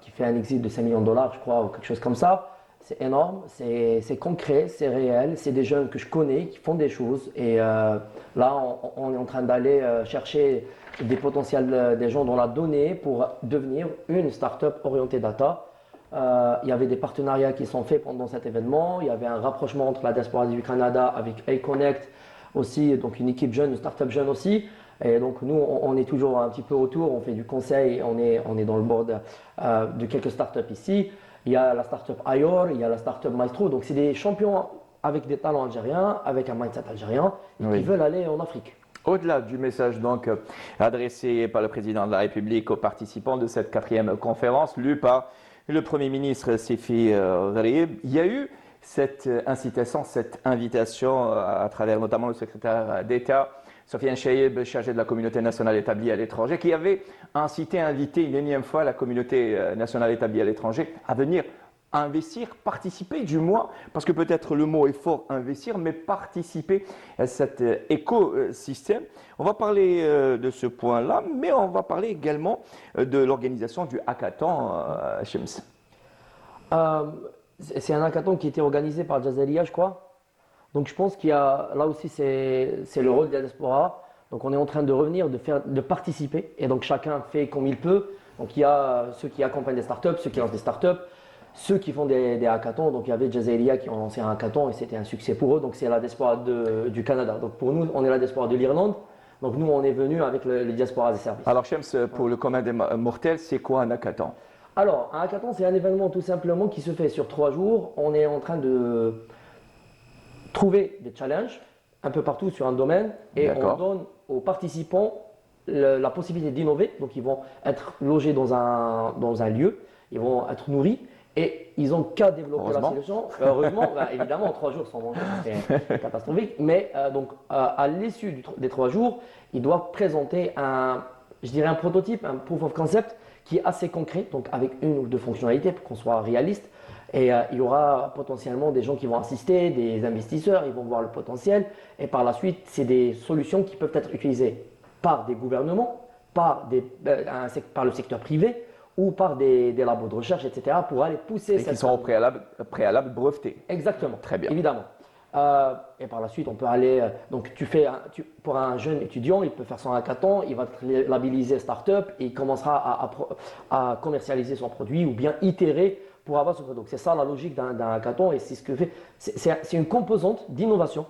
J: qui fait un exit de 5 millions de dollars, je crois, ou quelque chose comme ça. C'est énorme, c'est concret, c'est réel. C'est des jeunes que je connais qui font des choses. Et là, on est en train d'aller chercher des potentiels, des gens dans la donnée pour devenir une start-up orientée data. Il y avait des partenariats qui sont faits pendant cet événement. Il y avait un rapprochement entre la diaspora du Canada avec A-Connect aussi, donc une équipe jeune, une start-up jeune aussi. Et donc nous, on est toujours un petit peu autour, on fait du conseil, on est dans le board de quelques start-up ici. Il y a la start-up IOR, il y a la start-up Maestro. Donc c'est des champions avec des talents algériens, avec un mindset algérien, qui veulent aller en Afrique.
A: Au-delà du message donc adressé par le président de la République aux participants de cette 4e conférence, lu par le Premier ministre Sefi Gharieb, il y a eu cette incitation, cette invitation à travers notamment le secrétaire d'État Sofiane Chaïeb, chargé de la communauté nationale établie à l'étranger, qui avait invité une énième fois la communauté nationale établie à l'étranger à venir investir, participer du moins, parce que peut-être le mot est fort, investir, mais participer à cet écosystème. On va parler de ce point-là, mais on va parler également de l'organisation du hackathon, Shems.
J: C'est un hackathon qui a été organisé par Jazalia, je crois. Donc je pense qu'il y a, là aussi c'est le rôle de la diaspora. Donc on est en train de revenir, de participer, et donc chacun fait comme il peut. Donc il y a ceux qui accompagnent des startups, ceux qui lancent des startups, ceux qui font des hackathons. Donc il y avait Jazalia qui ont lancé un hackathon et c'était un succès pour eux. Donc c'est la diaspora du Canada. Donc pour nous, on est la diaspora de l'Irlande. Donc nous, on est venu avec les diasporas des services.
A: Alors Shems, pour le commun des mortels, c'est quoi un hackathon?
J: Alors un hackathon, c'est un événement tout simplement qui se fait sur 3 jours. On est en train de trouver des challenges un peu partout sur un domaine et on donne aux participants la possibilité d'innover. Donc ils vont être logés dans un lieu, ils vont être nourris et ils n'ont qu'à développer la solution. Heureusement, évidemment, en 3 jours sans manger, c'est catastrophique. Mais donc à l'issue des 3 jours, ils doivent présenter un prototype, un proof of concept qui est assez concret, donc avec 1 ou 2 fonctionnalités pour qu'on soit réaliste. Et il y aura potentiellement des gens qui vont assister, des investisseurs, ils vont voir le potentiel. Et par la suite, c'est des solutions qui peuvent être utilisées par des gouvernements, par le secteur privé ou par des labos de recherche, etc. pour aller pousser
A: et qui sont au préalable brevetés.
J: Exactement.
A: Très bien.
J: Évidemment. Et par la suite, on peut aller. Donc, pour un jeune étudiant, il peut faire son hackathon, il va être labellisé startup et il commencera à commercialiser son produit ou bien itérer pour avoir ce produit. Donc, c'est ça la logique d'un hackathon et c'est ce que fait. C'est une composante d'innovation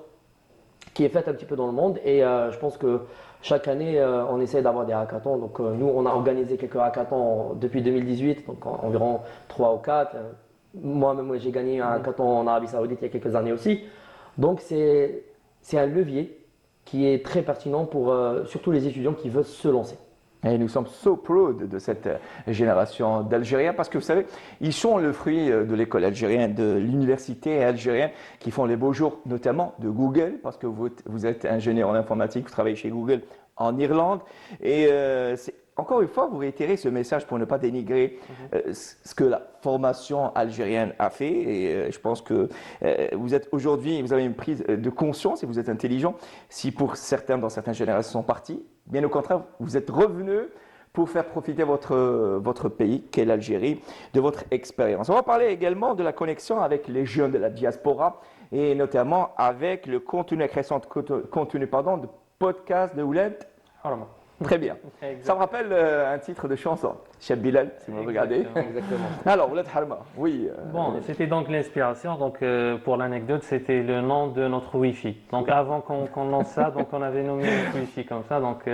J: qui est faite un petit peu dans le monde et je pense que chaque année, on essaie d'avoir des hackathons. Donc, nous, on a organisé quelques hackathons depuis 2018, donc environ 3 ou 4. Moi-même, j'ai gagné un hackathon en Arabie Saoudite il y a quelques années aussi. Donc, c'est un levier qui est très pertinent pour surtout les étudiants qui veulent se lancer.
A: Et nous sommes so proud de cette génération d'Algériens parce que vous savez, ils sont le fruit de l'école algérienne, de l'université algérienne qui font les beaux jours, notamment de Google, parce que vous êtes ingénieur en informatique, vous travaillez chez Google en Irlande. Et encore une fois, vous réitérez ce message pour ne pas dénigrer ce que la formation algérienne a fait. Et je pense que vous êtes aujourd'hui, vous avez une prise de conscience et vous êtes intelligent. Si pour certains, dans certaines générations, sont partis, bien au contraire, vous êtes revenus pour faire profiter votre pays, qu'est l'Algérie, de votre expérience. On va parler également de la connexion avec les jeunes de la diaspora et notamment avec le contenu, la création de contenu de podcast de Ouled. Très bien. Ça me rappelle un titre de chanson, Cheb Bilal, si vous regardez.
K: Exactement.
A: Alors, Ouled Harma, oui.
K: Bon, c'était donc l'inspiration. Donc, pour l'anecdote, c'était le nom de notre Wi-Fi. Donc, avant qu'on lance ça, donc on avait nommé notre Wi-Fi comme ça. Donc,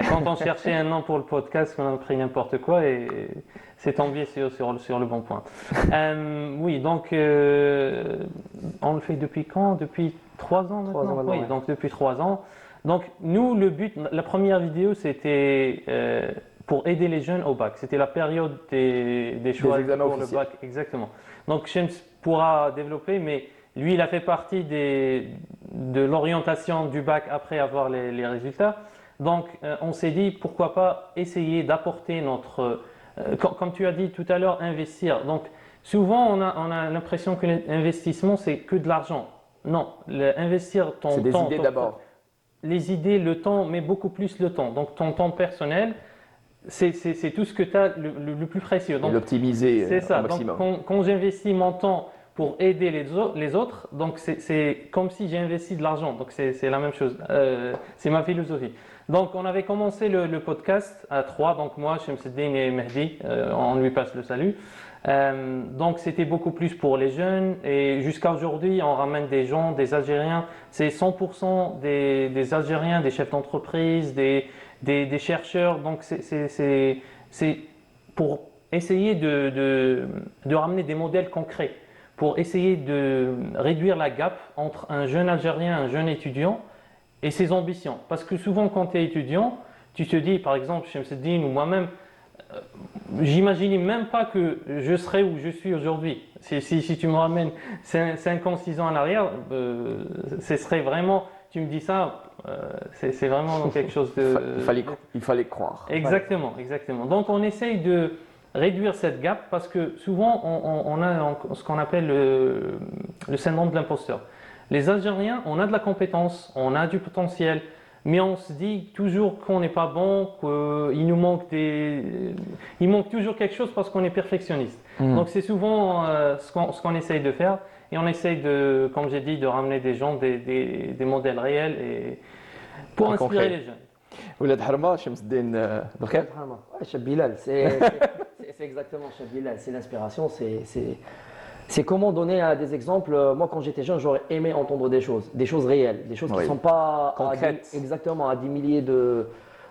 K: quand on cherchait un nom pour le podcast, on a pris n'importe quoi et c'est tombé sur le bon point. Oui, donc, on le fait depuis quand? Depuis 3 ans maintenant.
J: 3 ans maintenant,
K: oui,
J: ouais.
K: donc depuis 3 ans. Donc, nous, le but, la première vidéo, c'était pour aider les jeunes au bac. C'était la période des choix
A: examens
K: pour
A: officiels.
K: le bac. Exactement. Donc, Shems pourra développer, mais lui, il a fait partie de l'orientation du bac après avoir les résultats. Donc, on s'est dit, pourquoi pas essayer d'apporter notre... comme tu as dit tout à l'heure, investir. Donc, souvent, on a l'impression que l'investissement, c'est que de l'argent. Non, investir ton temps...
A: C'est des idées d'abord.
K: Les idées, le temps, mais beaucoup plus le temps. Donc, ton temps personnel, c'est tout ce que tu as le plus précieux.
A: Et l'optimiser
K: c'est ça.
A: au maximum.
K: Donc, quand j'investis mon temps pour aider les autres, donc c'est comme si j'ai investi de l'argent. Donc, c'est la même chose. C'est ma philosophie. Donc, on avait commencé le podcast à 3, donc moi, Shamsuddin et Mehdi, on lui passe le salut. Donc, c'était beaucoup plus pour les jeunes et jusqu'à aujourd'hui, on ramène des gens, des Algériens. C'est 100% des Algériens, des chefs d'entreprise, des chercheurs. Donc, c'est pour essayer de ramener des modèles concrets, pour essayer de réduire la gap entre un jeune Algérien, un jeune étudiant et ses ambitions. Parce que souvent, quand tu es étudiant, tu te dis, par exemple, Shamsuddin ou moi-même, j'imaginais même pas que je serais où je suis aujourd'hui. Si tu me ramènes 5 ans, 6 ans en arrière, ce serait vraiment, tu me dis ça, c'est vraiment quelque chose de...
A: Il fallait croire.
K: Exactement, exactement. Donc on essaye de réduire cette gap parce que souvent on a ce qu'on appelle le syndrome de l'imposteur. Les Algériens, on a de la compétence, on a du potentiel, mais on se dit toujours qu'on n'est pas bon, qu'il nous manque il manque toujours quelque chose parce qu'on est perfectionniste. Donc c'est souvent ce qu'on essaye de faire et on essaye de, comme j'ai dit, de ramener des gens, des modèles réels et pour inspirer les jeunes.
A: Oulad Harma, Shamsuddin Belkhair.
J: Chef Bilal, c'est exactement Chef Bilal, c'est l'inspiration, c'est comment donner des exemples. Moi, quand j'étais jeune, j'aurais aimé entendre des choses réelles, des choses qui ne sont pas
A: concrètes.
J: Exactement à 10 milliers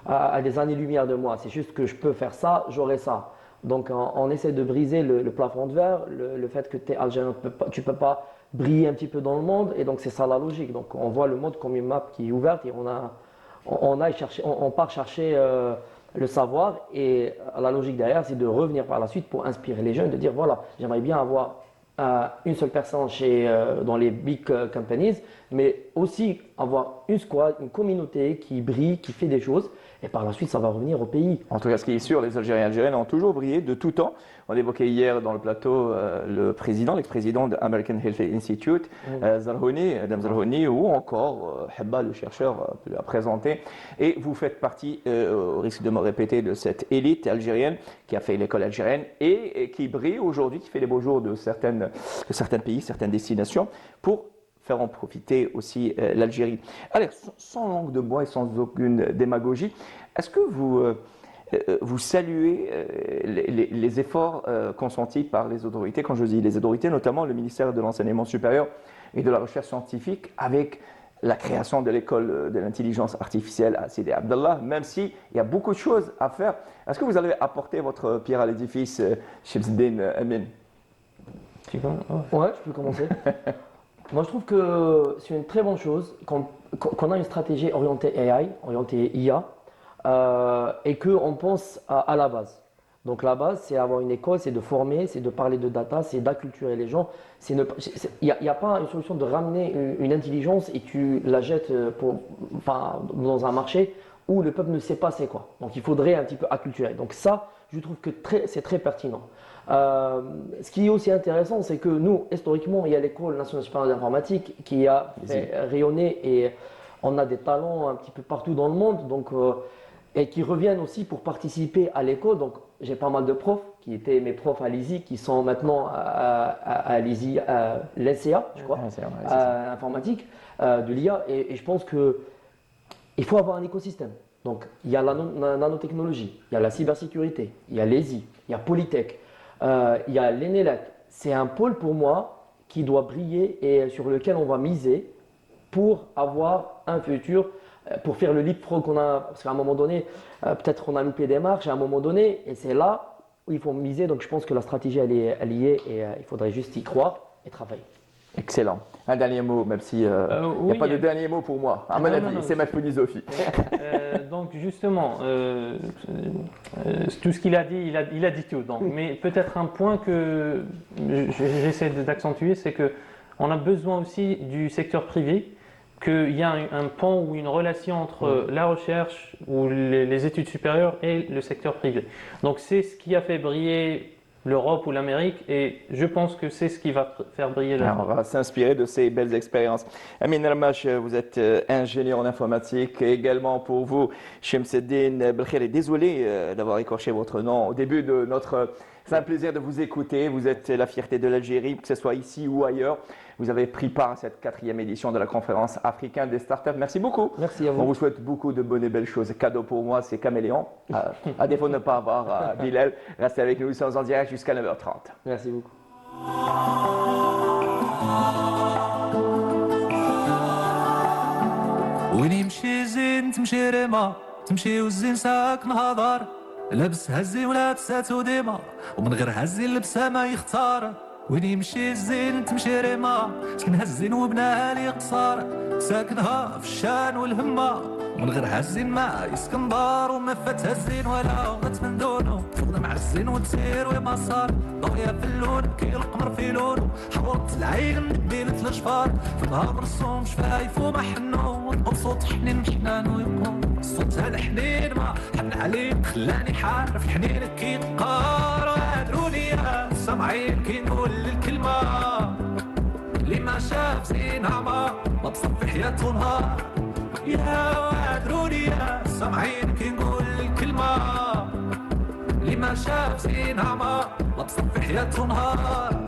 J: à des années-lumière de moi. C'est juste que je peux faire ça, j'aurai ça. Donc, on essaie de briser le plafond de verre, le fait que tu es algérien, tu ne peux pas briller un petit peu dans le monde. Et donc, c'est ça la logique. Donc, on voit le monde comme une map qui est ouverte et on part chercher le savoir. Et la logique derrière, c'est de revenir par la suite pour inspirer les jeunes, de dire voilà, j'aimerais bien avoir une seule personne dans les big companies, mais aussi avoir une squad, une communauté qui brille, qui fait des choses, et par la suite ça va revenir au pays.
A: En tout cas, ce qui est sûr, les Algériens et Algériennes ont toujours brillé de tout temps. On évoquait hier dans le plateau l'ex-président de American Health Institute, Adam Zarhouni, ou encore Hebba, le chercheur a présenté. Et vous faites partie, au risque de me répéter, de cette élite algérienne qui a fait l'école algérienne et qui brille aujourd'hui, qui fait les beaux jours de certains pays, certaines destinations, pour faire en profiter aussi l'Algérie. Allez, sans langue de bois et sans aucune démagogie, est-ce que vous saluez les efforts consentis par les autorités? Quand je dis les autorités, notamment le ministère de l'Enseignement supérieur et de la Recherche scientifique, avec la création de l'école de l'intelligence artificielle à Sidi Abdallah, même s'il y a beaucoup de choses à faire. Est-ce que vous allez apporter votre pierre à l'édifice, Shamsuddin Amin?
J: Ouais, je peux commencer. Moi, je trouve que c'est une très bonne chose qu'on a une stratégie orientée AI, orientée IA, et qu'on pense à la base. Donc la base, c'est avoir une école, c'est de former, c'est de parler de data, c'est d'acculturer les gens. Il n'y a pas une solution de ramener une intelligence et tu la jettes dans un marché où le peuple ne sait pas c'est quoi. Donc il faudrait un petit peu acculturer. Donc ça, je trouve que c'est très pertinent. Ce qui est aussi intéressant, c'est que nous, historiquement, il y a l'École nationale supérieure d'informatique qui a fait rayonner et on a des talents un petit peu partout dans le monde, donc, et qui reviennent aussi pour participer à l'école. Donc, j'ai pas mal de profs qui étaient mes profs à l'ISI, qui sont maintenant à l'ISI, à l'NCA, je crois, à l'informatique, de l'IA, et je pense qu'il faut avoir un écosystème. Donc, il y a la nanotechnologie, il y a la cybersécurité, il y a l'ESI, il y a Polytech. Il y a l'ENELEC. C'est un pôle pour moi qui doit briller et sur lequel on va miser pour avoir un futur, pour faire le leapfrog qu'on a. Parce qu'à un moment donné, peut-être qu'on a loupé des marches à un moment donné, et c'est là où il faut miser. Donc je pense que la stratégie, elle y est et il faudrait juste y croire et travailler.
A: Excellent. Un dernier mot, même si il n'y a pas de dernier mot pour moi. À mon avis, c'est ma philosophie.
K: Donc justement, tout ce qu'il a dit, il a dit tout. Donc, mais peut-être un point que j'essaie d'accentuer, c'est qu'on a besoin aussi du secteur privé, qu'il y a un pont ou une relation entre la recherche ou les études supérieures et le secteur privé. Donc c'est ce qui a fait briller l'Europe ou l'Amérique et je pense que c'est ce qui va faire briller l'Europe.
A: On va s'inspirer de ces belles expériences. Amin Ramash, vous êtes ingénieur en informatique et également pour vous, Chemseddine Belkhiri. Désolé d'avoir écorché votre nom au début de notre... C'est un plaisir de vous écouter. Vous êtes la fierté de l'Algérie, que ce soit ici ou ailleurs. Vous avez pris part à cette 4e édition de la conférence africaine des startups. Merci beaucoup.
J: Merci à vous.
A: On vous souhaite beaucoup de bonnes et belles choses. Cadeau pour moi, c'est Caméléon. À défaut de ne pas avoir Bilal, restez avec nous. Nous sommes en direct jusqu'à 9h30.
J: Merci beaucoup.
L: وين يمشي زين تمشي ريما تمشي والزين ساكنها دار لابس هزي ولابساتو ديما ومن غير هزي لبسها ما يختار وين يمشي الزين تمشي ريما سكن هزين وبناها لي قصار ساكنها في الشان والهمة ومن غير هزين ما يسكن دار وما فات هزين ولا غت من دونه تفضل مع الزين وتسير وما صار ضويا في اللون كي القمر في لونه حورت العين بينت الجفار في النهار مرسوم شفايف وما حنو بصوت حنين حنان ويقوم الصوت هذا حنين ما حن عليه خلاني حارف حنين كي قار وادروني يا سامعين كي نقول الكلمة اللي ما شاف زينها ما بصفي حياته نهار يا وادروني يا سامعين كي نقول الكلمة اللي ما شاف زينها ما بصفي حياته نهار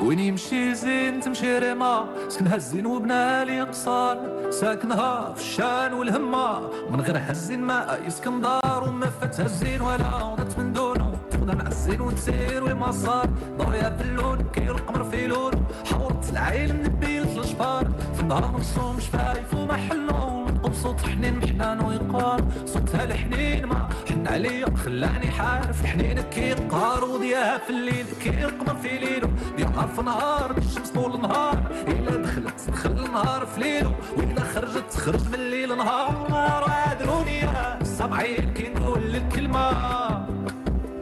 L: وين يمشي زين تمشي ريما سكنها الزين وبناها لي قصار ساكنها في الشان والهمة من غير هزين ما يسكن دار وما فات هزين ولا غدت من دونه تغدا مع الزين وتسير وما صار ضويا في اللون كي القمر في لونه حورت العين من بيلت الجبار في النهار مرسوم شفايف وما حلو بصوت حنين محنان ويقار صوتها الحنين ما حن عليا خلاني حارف حنين كي قار وضياها في الليل كي القمر في ليله نهار في نهار الشمس طول النهار إلا دخلت دخل النهار في ليله وإلا خرجت تخرج من الليل نهار وادروني يا سامعين كي نقول الكلمة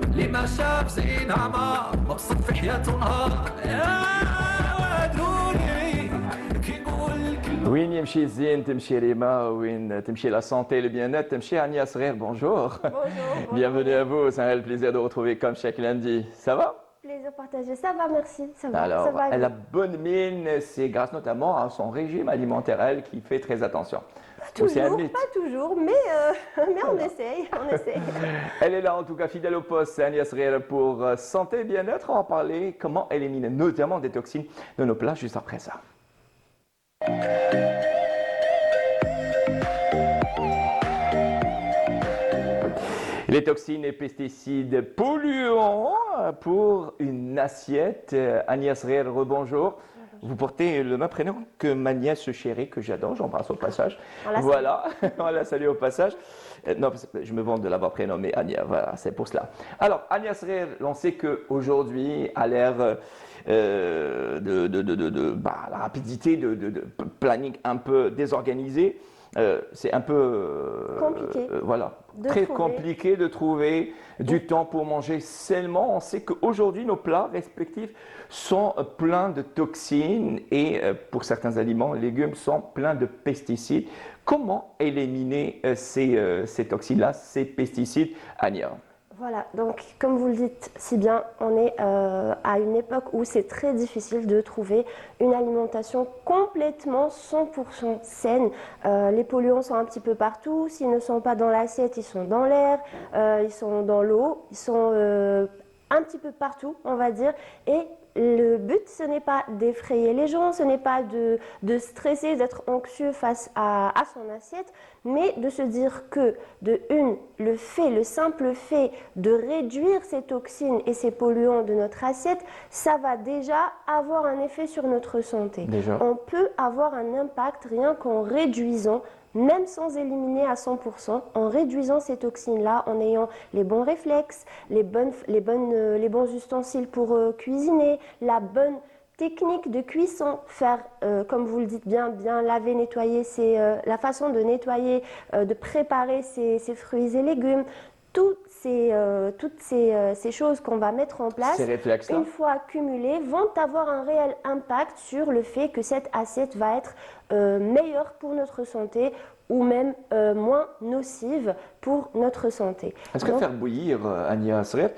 L: اللي ما شاف زينها ما بصفي حياته نهار وادروني كي نقول الكلمة
A: وين يمشي الزين تمشي ريما وين تمشي la santé le bien-être تمشي Ania Srer. Bonjour.
M: Bonjour.
A: Bienvenue à vous. C'est un réel plaisir de vous retrouver comme chaque lundi. Ça va?
M: Plaisir partagé, ça va, merci. Ça va,
A: Alors,
M: ça va
A: elle a
M: bien.
A: bonne mine, c'est grâce notamment à son régime alimentaire, elle, qui fait très attention.
M: Toujours,
A: C'est un mythe.
M: pas toujours, mais on essaye, on essaye.
A: Elle est là en tout cas, fidèle au poste, Ania Srer, pour santé et bien-être. On va parler comment éliminer notamment des toxines de nos plats juste après ça. Les toxines et pesticides polluants pour une assiette. Agnès Srer, rebonjour. Vous portez le même prénom que ma nièce chérie, que j'adore, j'embrasse au passage. Voilà, on la salue au passage. Non, je me vante de l'avoir prénommée Agnès, voilà, c'est pour cela. Alors, Agnès Srer, on sait qu'aujourd'hui, à l'ère la rapidité de planning un peu désorganisé, c'est un peu
M: compliqué.
A: Très compliqué de trouver du temps pour manger sainement. On sait qu'aujourd'hui, nos plats respectifs sont pleins de toxines et pour certains aliments, les légumes sont pleins de pesticides. Comment éliminer ces toxines-là, ces pesticides, Ania?
M: Voilà, donc comme vous le dites si bien, on est à une époque où c'est très difficile de trouver une alimentation complètement 100% saine. Les polluants sont un petit peu partout, s'ils ne sont pas dans l'assiette, ils sont dans l'air, ils sont dans l'eau, ils sont un petit peu partout, on va dire. Et le but, ce n'est pas d'effrayer les gens, ce n'est pas de stresser, d'être anxieux face à son assiette, mais de se dire que, le simple fait de réduire ces toxines et ces polluants de notre assiette, ça va déjà avoir un effet sur notre santé.
A: Déjà.
M: On peut avoir un impact rien qu'en réduisant, même sans éliminer à 100%, en réduisant ces toxines-là, en ayant les bons réflexes, les bons ustensiles pour cuisiner, la bonne technique de cuisson, faire, comme vous le dites bien laver, nettoyer, c'est la façon de nettoyer, de préparer ces fruits et légumes. Toutes ces choses qu'on va mettre en place,
A: Ces réflexes-là.
M: une fois cumulées, vont avoir un réel impact sur le fait que cette assiette va être meilleure pour notre santé ou même moins nocive pour notre santé.
A: Est-ce que
M: Donc,
A: faire bouillir, Ania Sret,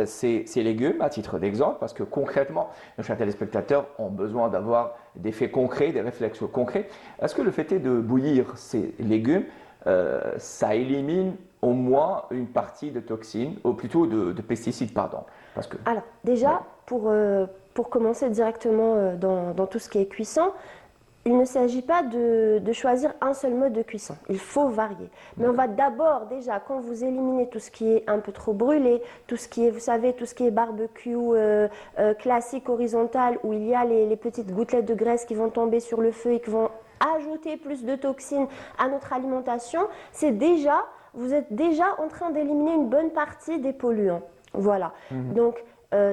A: ces légumes, à titre d'exemple, parce que concrètement, nos chers téléspectateurs ont besoin d'avoir des faits concrets, des réflexes concrets, est-ce que le fait est de bouillir ces légumes, ça élimine au moins une partie de toxines, ou plutôt de pesticides, pardon, parce que...
M: Alors, déjà, pour commencer directement dans tout ce qui est cuisson, il ne s'agit pas de choisir un seul mode de cuisson. Il faut varier. Mais on va d'abord, déjà, quand vous éliminez tout ce qui est un peu trop brûlé, tout ce qui est, vous savez, tout ce qui est barbecue classique, horizontal, où il y a les petites gouttelettes de graisse qui vont tomber sur le feu et qui vont ajouter plus de toxines à notre alimentation, vous êtes déjà en train d'éliminer une bonne partie des polluants. Voilà. Donc,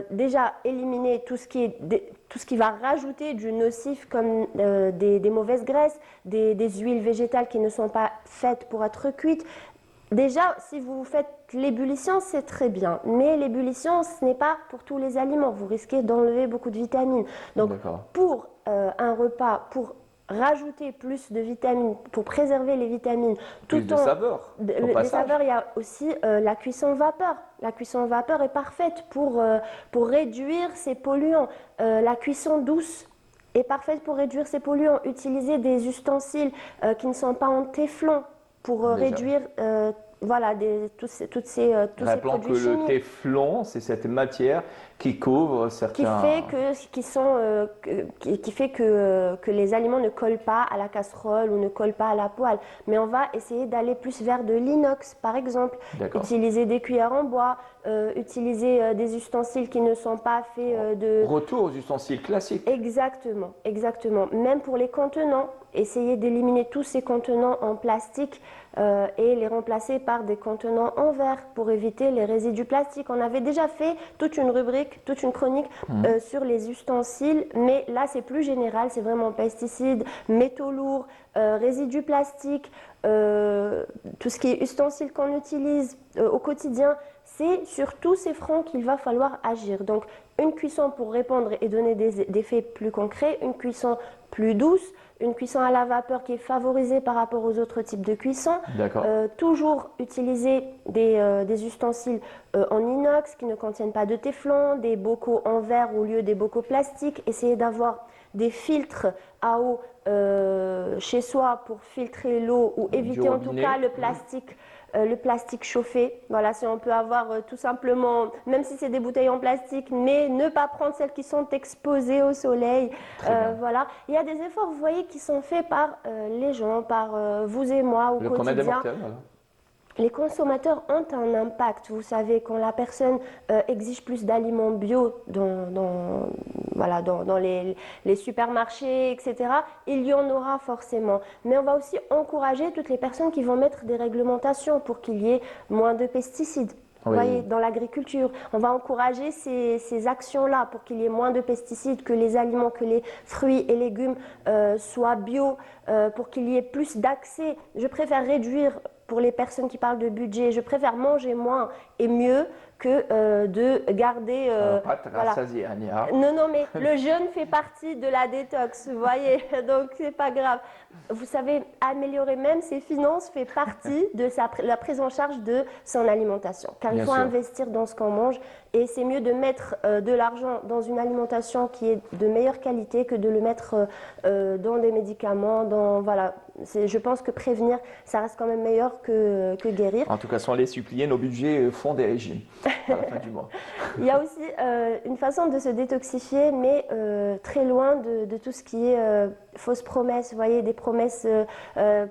M: déjà éliminer tout ce qui va rajouter du nocif comme des mauvaises graisses, des huiles végétales qui ne sont pas faites pour être cuites. Déjà, si vous faites l'ébullition, c'est très bien. Mais l'ébullition, ce n'est pas pour tous les aliments. Vous risquez d'enlever beaucoup de vitamines. Donc, pour un repas, pour rajouter plus de vitamines, pour préserver les vitamines,
A: Plus de saveur, au
M: les
A: passage.
M: saveurs, il y a aussi la cuisson vapeur. La cuisson vapeur est parfaite pour réduire ces polluants. La cuisson douce est parfaite pour réduire ces polluants. Utiliser des ustensiles qui ne sont pas en téflon pour réduire tous ces
A: Rappelons
M: produits
A: que
M: chimiques.
A: le téflon, c'est cette matière qui couvre certains...
M: Qui fait que les aliments ne collent pas à la casserole ou ne collent pas à la poêle. Mais on va essayer d'aller plus vers de l'inox, par exemple.
A: D'accord.
M: Utiliser des cuillères en bois, utiliser des ustensiles qui ne sont pas faits de...
A: Retour aux ustensiles classiques.
M: Exactement, exactement. Même pour les contenants, essayer d'éliminer tous ces contenants en plastique et les remplacer par des contenants en verre pour éviter les résidus plastiques. On avait déjà fait toute une rubrique, toute une chronique sur les ustensiles, mais là c'est plus général, c'est vraiment pesticides, métaux lourds, résidus plastiques, tout ce qui est ustensiles qu'on utilise au quotidien. C'est sur tous ces fronts qu'il va falloir agir. Donc une cuisson pour répondre et donner des faits plus concrets, une cuisson plus douce, une cuisson à la vapeur qui est favorisée par rapport aux autres types de cuisson. Toujours utiliser des ustensiles en inox qui ne contiennent pas de téflon, des bocaux en verre au lieu des bocaux plastiques. Essayer d'avoir des filtres à eau chez soi pour filtrer l'eau ou éviter en tout cas le plastique chauffé. Voilà, si on peut avoir tout simplement, même si c'est des bouteilles en plastique, mais ne pas prendre celles qui sont exposées au soleil. Voilà, il y a des efforts, vous voyez, qui sont faits par les gens, par vous et moi au quotidien. Les consommateurs ont un impact. Vous savez, quand la personne exige plus d'aliments bio dans les supermarchés, etc., il y en aura forcément. Mais on va aussi encourager toutes les personnes qui vont mettre des réglementations pour qu'il y ait moins de pesticides. Vous voyez, dans l'agriculture, on va encourager ces actions-là pour qu'il y ait moins de pesticides, que les aliments, que les fruits et légumes soient bio, pour qu'il y ait plus d'accès. Je préfère réduire, pour les personnes qui parlent de budget, je préfère manger moins et mieux que de garder...
A: pas te rassasier, Ania.
M: Non, mais le jeûne fait partie de la détox, vous voyez, donc c'est pas grave. Vous savez, améliorer même ses finances fait partie de la prise en charge de son alimentation. Car il faut investir dans ce qu'on mange et c'est mieux de mettre de l'argent dans une alimentation qui est de meilleure qualité que de le mettre dans des médicaments, je pense que prévenir, ça reste quand même meilleur que guérir.
A: En tout cas, sans les supplier, nos budgets font des régimes à la fin du mois.
M: Il y a aussi une façon de se détoxifier, mais très loin de tout ce qui est fausses promesses. Vous voyez, des promesses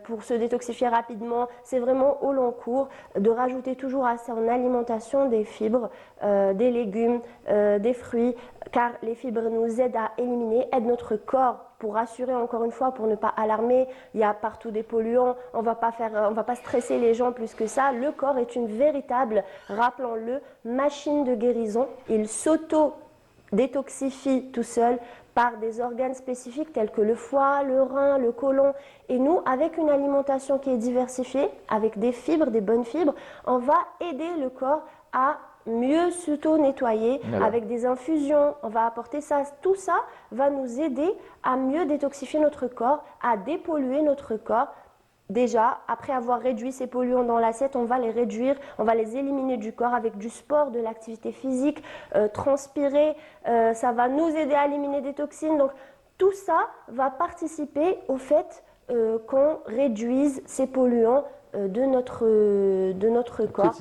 M: pour se détoxifier rapidement. C'est vraiment au long cours de rajouter toujours à son alimentation des fibres, des légumes, des fruits, car les fibres nous aident à éliminer, aident notre corps pour rassurer encore une fois, pour ne pas alarmer. Il y a partout des polluants, on va pas stresser les gens plus que ça. Le corps est une véritable, rappelons-le, machine de guérison. Il s'auto-détoxifie tout seul par des organes spécifiques tels que le foie, le rein, le côlon. Et nous, avec une alimentation qui est diversifiée, avec des fibres, des bonnes fibres, on va aider le corps à mieux s'auto-nettoyer avec des infusions. On va apporter ça. Tout ça va nous aider à mieux détoxifier notre corps, à dépolluer notre corps. Déjà, après avoir réduit ces polluants dans l'assiette, on va les réduire, on va les éliminer du corps avec du sport, de l'activité physique, transpirer, ça va nous aider à éliminer des toxines. Donc tout ça va participer au fait qu'on réduise ces polluants de notre corps.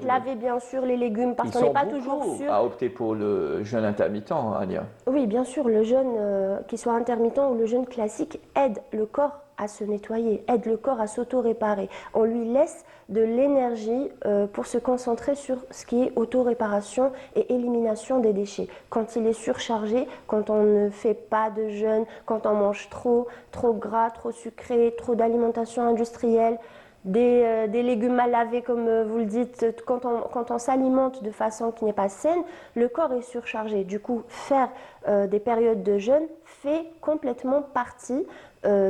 M: Laver bien sûr les légumes parce qu'on n'est pas toujours sûr.
A: À opter pour le jeûne intermittent, Ania.
M: Oui, bien sûr, le jeûne, qu'il soit intermittent ou le jeûne classique, aide le corps à se nettoyer, aide le corps à s'auto-réparer. On lui laisse de l'énergie pour se concentrer sur ce qui est auto-réparation et élimination des déchets. Quand il est surchargé, quand on ne fait pas de jeûne, quand on mange trop gras, trop sucré, trop d'alimentation industrielle, des légumes mal lavés comme vous le dites, quand on s'alimente de façon qui n'est pas saine, le corps est surchargé. Du coup, faire des périodes de jeûne fait complètement partie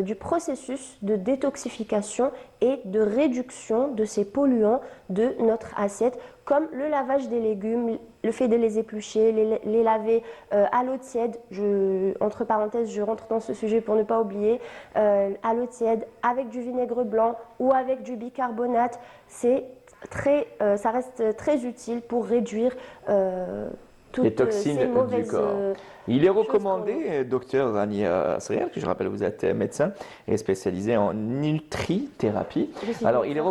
M: du processus de détoxification et de réduction de ces polluants de notre assiette, comme le lavage des légumes, le fait de les éplucher, les laver à l'eau tiède. Entre parenthèses, je rentre dans ce sujet pour ne pas oublier, à l'eau tiède, avec du vinaigre blanc ou avec du bicarbonate. Ça reste très utile pour réduire toutes
A: les toxines
M: ces mauvaises
A: du corps. Il est recommandé, docteur Ania Sriel, que je rappelle vous êtes médecin et spécialisé en nutrithérapie. Alors il est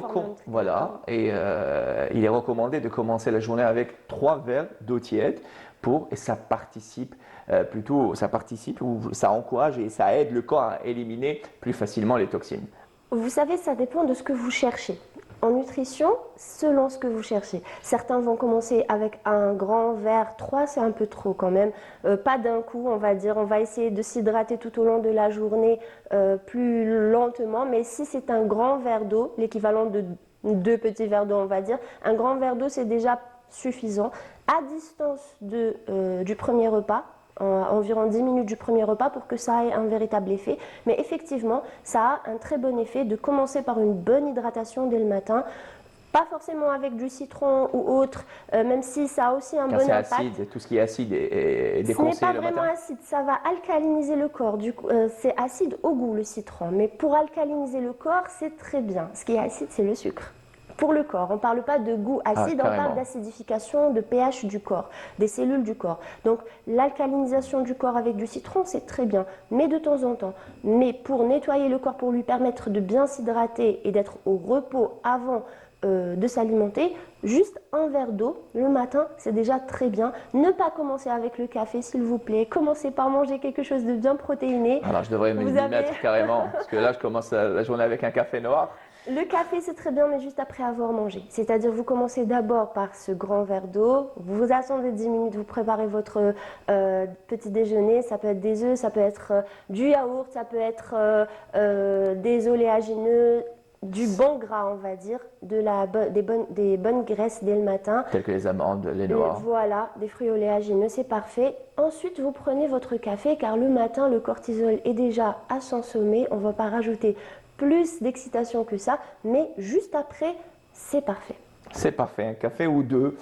A: il est recommandé de commencer la journée avec 3 verres d'eau tiède et ça participe ou ça encourage et ça aide le corps à éliminer plus facilement les toxines.
M: Vous savez, ça dépend de ce que vous cherchez. En nutrition, selon ce que vous cherchez. Certains vont commencer avec un grand verre, 3 c'est un peu trop quand même, pas d'un coup on va dire, on va essayer de s'hydrater tout au long de la journée plus lentement, mais si c'est un grand verre d'eau, l'équivalent de 2 petits verres d'eau on va dire, un grand verre d'eau c'est déjà suffisant, à distance du premier repas, environ 10 minutes du premier repas pour que ça ait un véritable effet. Mais effectivement, ça a un très bon effet de commencer par une bonne hydratation dès le matin. Pas forcément avec du citron ou autre, même si ça a aussi un bon impact.
A: Acide, tout ce qui est acide est déconseillé.
M: Ce n'est pas vraiment acide, ça va alcaliniser le corps. Du coup, c'est acide au goût le citron, mais pour alcaliniser le corps, c'est très bien. Ce qui est acide, c'est le sucre. Pour le corps, on ne parle pas de goût acide, on parle d'acidification, de pH du corps, des cellules du corps. Donc l'alcalinisation du corps avec du citron, c'est très bien, mais de temps en temps. Mais pour nettoyer le corps, pour lui permettre de bien s'hydrater et d'être au repos avant de s'alimenter, juste un verre d'eau le matin, c'est déjà très bien. Ne pas commencer avec le café, s'il vous plaît. Commencez par manger quelque chose de bien protéiné.
A: Alors je devrais m'y mettre carrément, parce que là je commence la journée avec un café noir.
M: Le café, c'est très bien, mais juste après avoir mangé. C'est-à-dire, vous commencez d'abord par ce grand verre d'eau, vous attendez 10 minutes, vous préparez votre petit déjeuner. Ça peut être des œufs, ça peut être du yaourt, ça peut être des oléagineux, du bon gras, on va dire, des bonnes graisses dès le matin.
A: Telles que les amandes, les noix.
M: Voilà, des fruits oléagineux, c'est parfait. Ensuite, vous prenez votre café, car le matin, le cortisol est déjà à son sommet. On ne va pas rajouter plus d'excitation que ça, mais juste après, c'est parfait.
A: C'est parfait, un café ou deux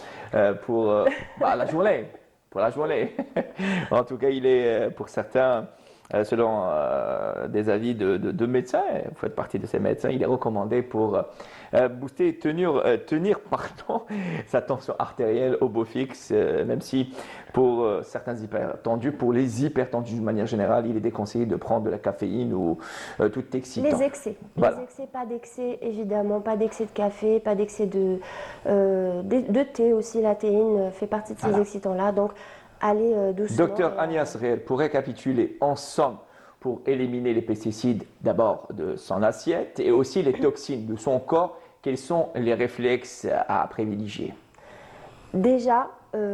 A: pour la journée. Pour la journée. En tout cas, il est pour certains, selon des avis de médecins, vous faites partie de ces médecins, il est recommandé pour booster, tenir sa tension artérielle au beau fixe, même si pour certains hypertendus, pour les hypertendus de manière générale, il est déconseillé de prendre de la caféine ou tout excitant.
M: Les excès. Voilà. Les excès, pas d'excès évidemment, pas d'excès de café, pas d'excès de thé aussi, la théine fait partie de ces excitants-là, donc allez doucement.
A: Docteur Ania Sriel, pour récapituler ensemble, pour éliminer les pesticides d'abord de son assiette et aussi les toxines de son corps, quels sont les réflexes à privilégier?
M: Déjà,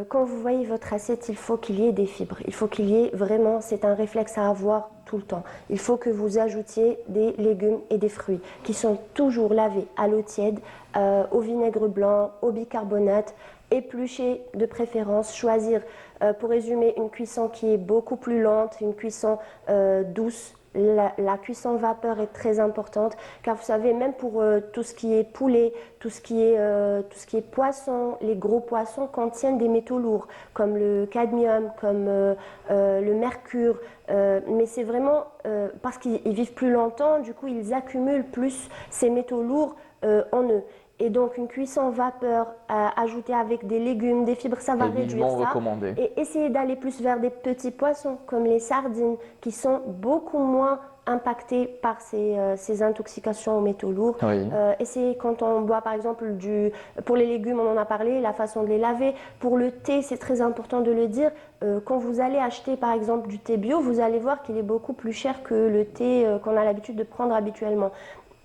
M: quand vous voyez votre assiette, il faut qu'il y ait des fibres. Il faut qu'il y ait vraiment, c'est un réflexe à avoir tout le temps. Il faut que vous ajoutiez des légumes et des fruits qui sont toujours lavés à l'eau tiède, au vinaigre blanc, au bicarbonate, éplucher de préférence, choisir, pour résumer, une cuisson qui est beaucoup plus lente, une cuisson douce. La cuisson vapeur est très importante, car vous savez, même pour tout ce qui est poulet, tout ce qui est poisson, les gros poissons contiennent des métaux lourds, comme le cadmium, comme le mercure. Mais c'est vraiment parce qu'ils vivent plus longtemps, du coup, ils accumulent plus ces métaux lourds en eux. Et donc une cuisson vapeur ajoutée avec des légumes, des fibres, ça va réduire ça.
A: Recommandé.
M: Et essayer d'aller plus vers des petits poissons comme les sardines qui sont beaucoup moins impactés par ces intoxications aux métaux lourds.
A: Oui.
M: Essayez quand on boit par exemple pour les légumes, on en a parlé, la façon de les laver. Pour le thé, c'est très important de le dire. Quand vous allez acheter par exemple du thé bio, vous allez voir qu'il est beaucoup plus cher que le thé qu'on a l'habitude de prendre habituellement.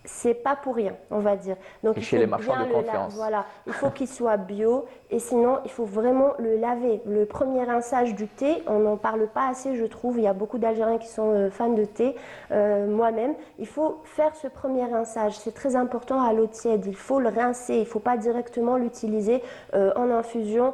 M: C'est pas pour rien, on va dire. Donc
A: et chez les marchands de confiance.
M: Voilà, il faut qu'il soit bio et sinon il faut vraiment le laver. Le premier rinçage du thé, on n'en parle pas assez, je trouve. Il y a beaucoup d'Algériens qui sont fans de thé, moi-même. Il faut faire ce premier rinçage, c'est très important à l'eau tiède. Il faut le rincer, il ne faut pas directement l'utiliser en infusion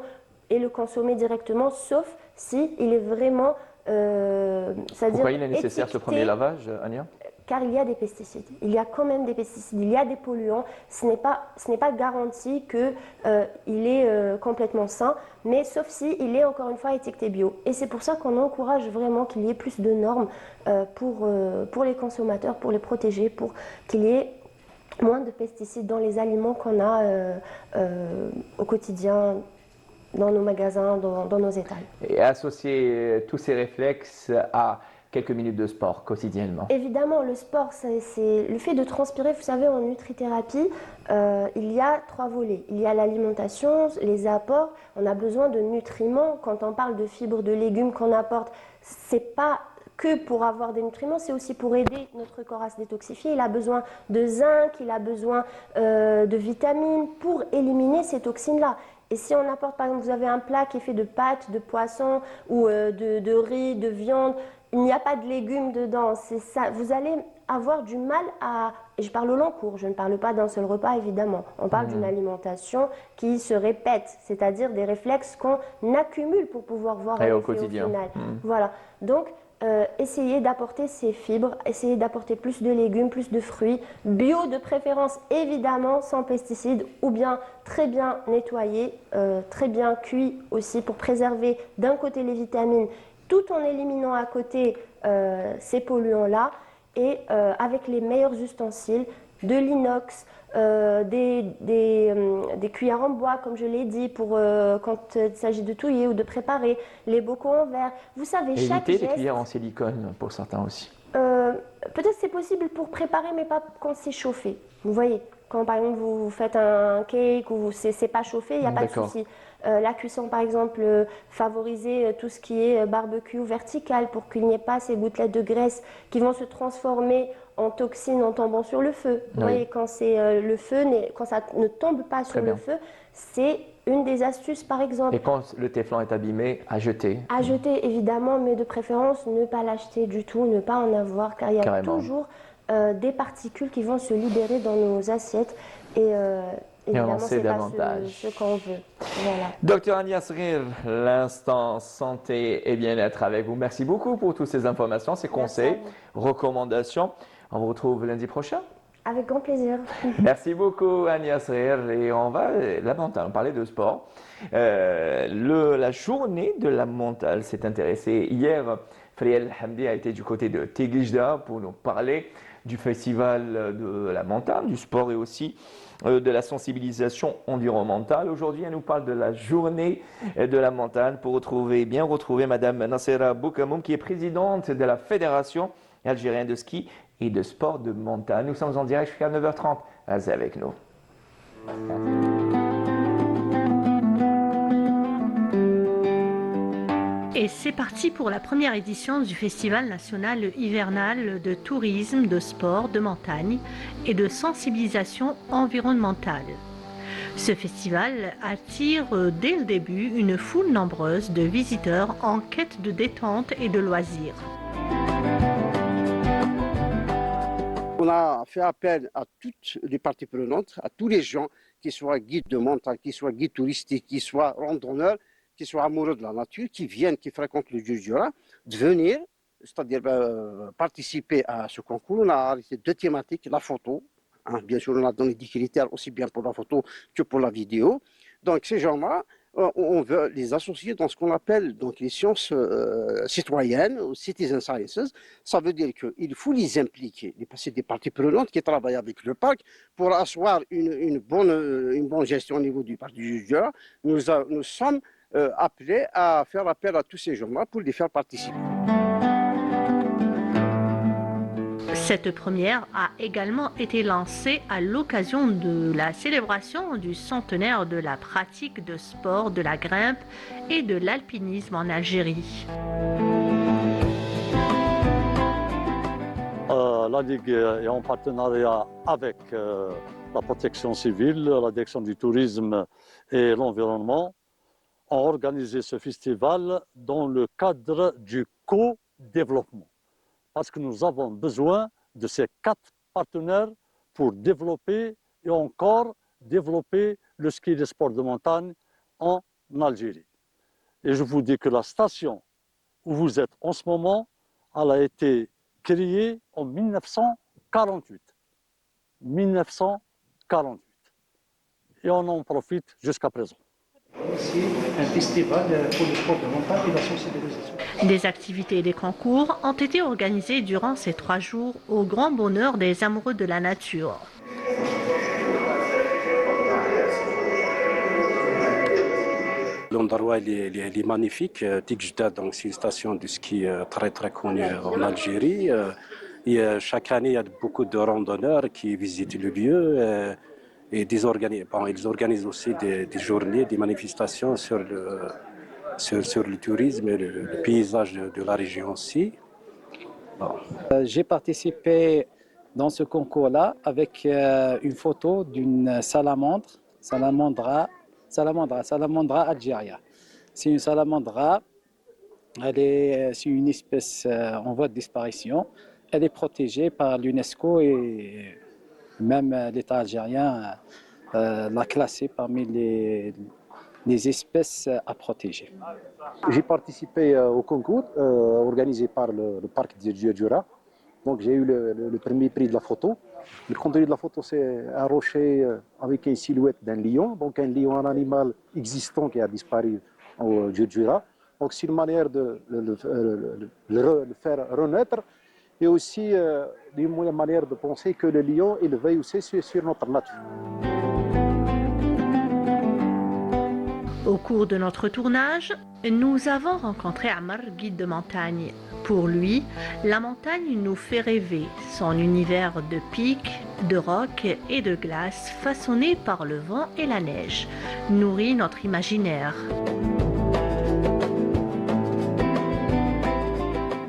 M: et le consommer directement, sauf si il est vraiment.
A: Pourquoi il est nécessaire ce premier lavage, Ania?
M: Car il y a des pesticides. Il y a quand même des pesticides, il y a des polluants. Ce n'est pas garanti qu'il est complètement sain, mais sauf si il est encore une fois étiqueté bio. Et c'est pour ça qu'on encourage vraiment qu'il y ait plus de normes pour les consommateurs, pour les protéger, pour qu'il y ait moins de pesticides dans les aliments qu'on a au quotidien, dans nos magasins, dans nos étals.
A: Et associer tous ces réflexes à quelques minutes de sport quotidiennement.
M: Évidemment, le sport, c'est le fait de transpirer. Vous savez, en nutrithérapie, il y a 3 volets. Il y a l'alimentation, les apports. On a besoin de nutriments. Quand on parle de fibres, de légumes qu'on apporte, c'est pas que pour avoir des nutriments, c'est aussi pour aider notre corps à se détoxifier. Il a besoin de zinc, il a besoin de vitamines pour éliminer ces toxines-là. Et si on apporte, par exemple, vous avez un plat qui est fait de pâtes, de poissons ou de riz, de viande, il n'y a pas de légumes dedans, c'est ça. Vous allez avoir du mal à... Et je parle au long cours, je ne parle pas d'un seul repas évidemment. On parle d'une alimentation qui se répète, c'est-à-dire des réflexes qu'on accumule pour pouvoir voir un
A: au
M: effet
A: quotidien.
M: au final. Voilà, donc essayez d'apporter ces fibres, essayez d'apporter plus de légumes, plus de fruits, bio de préférence évidemment, sans pesticides ou bien très bien nettoyés, très bien cuits aussi pour préserver d'un côté les vitamines, tout en éliminant à côté ces polluants-là et avec les meilleurs ustensiles, de l'inox, des cuillères en bois, comme je l'ai dit, pour quand il s'agit de touiller ou de préparer, les bocaux en verre. Vous savez, chaque
A: éviter
M: geste...
A: les cuillères en silicone pour certains aussi.
M: Peut-être c'est possible pour préparer, mais pas quand c'est chauffé. Vous voyez, quand par exemple vous faites un cake ou c'est pas chauffé, il n'y a pas de souci. La cuisson, par exemple, favoriser tout ce qui est barbecue vertical pour qu'il n'y ait pas ces gouttelettes de graisse qui vont se transformer en toxines en tombant sur le feu. Vous voyez, quand c'est le feu, quand ça ne tombe pas sur le feu, c'est une des astuces, par exemple.
A: Et quand le téflon est abîmé, à jeter.
M: À jeter, évidemment, mais de préférence, ne pas l'acheter du tout, ne pas en avoir, car il y a toujours des particules qui vont se libérer dans nos assiettes et évidemment, c'est pas ce qu'on veut. Voilà.
A: Docteur Ania Srir, l'instant santé et bien-être avec vous. Merci beaucoup pour toutes ces informations, ces conseils, recommandations. On vous retrouve lundi prochain.
M: Avec grand plaisir.
A: Merci beaucoup Ania Srir et on va la montagne, on parlait de sport. La journée de la montagne s'est intéressée hier. Friel Hamdi a été du côté de Tiglijda pour nous parler du festival de la montagne, du sport et aussi de la sensibilisation environnementale. Aujourd'hui, elle nous parle de la journée de la montagne pour retrouver Madame Nassera Boukamoum qui est présidente de la Fédération algérienne de ski et de sport de montagne. Nous sommes en direct jusqu'à 9h30. Restez avec nous.
N: Et c'est parti pour la première édition du Festival national hivernal de tourisme, de sport, de montagne et de sensibilisation environnementale. Ce festival attire dès le début une foule nombreuse de visiteurs en quête de détente et de loisirs.
O: On a fait appel à toutes les parties prenantes, à tous les gens qu'ils soient guides de montagne, qu'ils soient guides touristiques, qu'ils soient randonneurs, qu'ils soient amoureux de la nature, qui viennent, qui fréquentent le Djurdjura, de venir, c'est-à-dire participer à ce concours. On a arrêté 2 thématiques, la photo, hein, bien sûr on a donné 10 critères aussi bien pour la photo que pour la vidéo. Donc ces gens-là, on veut les associer dans ce qu'on appelle donc, les sciences citoyennes, ou citizen sciences. Ça veut dire qu'il faut les impliquer, les passer des parties prenantes qui travaillent avec le parc pour asseoir une bonne gestion au niveau du parc du Djurdjura. Nous sommes appelés à faire appel à tous ces gens-là pour les faire participer.
N: Cette première a également été lancée à l'occasion de la célébration du centenaire de la pratique de sport, de la grimpe et de l'alpinisme en Algérie.
P: La Ligue est en partenariat avec la protection civile, la direction du tourisme et l'environnement, ont organisé ce festival dans le cadre du co-développement. Parce que nous avons besoin de ces 4 partenaires pour développer et encore développer le ski et les sports de montagne en Algérie. Et je vous dis que la station où vous êtes en ce moment, elle a été créée en 1948. 1948. Et on en profite jusqu'à présent.
Q: C'est un festival pour le sport de montagne et la sensibilisation.
N: Des activités et des concours ont été organisés durant ces 3 jours au grand bonheur des amoureux de la nature.
R: L'endroit il est magnifique. Tigjda, donc c'est une station de ski très très connue en Algérie. Et chaque année, il y a beaucoup de randonneurs qui visitent le lieu. Et ils organisent aussi des journées, des manifestations sur le tourisme et le paysage de la région aussi.
S: Bon. J'ai participé dans ce concours-là avec une photo d'une salamandre algéria. C'est une salamandre, c'est une espèce en voie de disparition. Elle est protégée par l'UNESCO et même l'État algérien l'a classée parmi les espèces à protéger.
O: J'ai participé au concours organisé par le parc du Djurdjura. Donc j'ai eu le premier prix de la photo. Le contenu de la photo, c'est un rocher avec une silhouette d'un lion. Donc un lion, un animal existant qui a disparu au Djurdjura. Donc c'est une manière de le faire renaître. Et aussi une manière de penser que le lion, il veille aussi sur notre nature.
N: Au cours de notre tournage, nous avons rencontré Amr, guide de montagne. Pour lui, la montagne nous fait rêver. Son univers de pics, de rocs et de glace façonné par le vent et la neige nourrit notre imaginaire.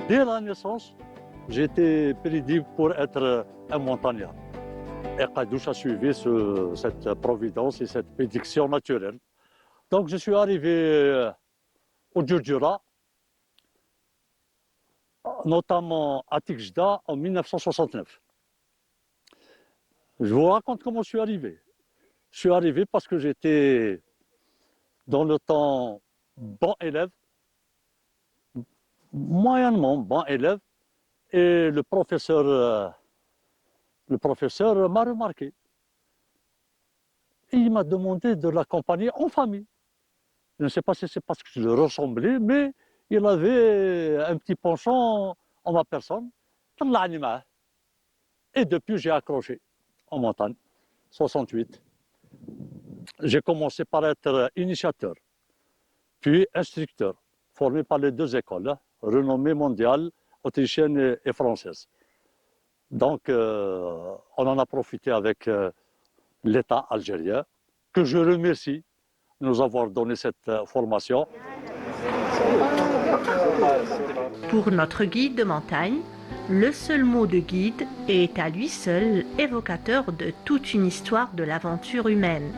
P: Dès la naissance, j'étais prédit pour être un montagnard. Et Kadouche a suivi cette providence et cette prédiction naturelle. Donc je suis arrivé au Djurdjura, notamment à Tigjda en 1969. Je vous raconte comment je suis arrivé. Je suis arrivé parce que j'étais dans le temps bon élève, moyennement bon élève, et le professeur m'a remarqué. Et il m'a demandé de l'accompagner en famille. Je ne sais pas si c'est parce que je le ressemblais, mais il avait un petit penchant en ma personne. Et depuis, j'ai accroché en montagne, 68. J'ai commencé par être initiateur, puis instructeur, formé par les 2 écoles, renommées mondiales, autrichienne et française. Donc, on en a profité avec l'État algérien, que je remercie de nous avoir donné cette formation.
N: Pour notre guide de montagne, le seul mot de guide est à lui seul évocateur de toute une histoire de l'aventure humaine.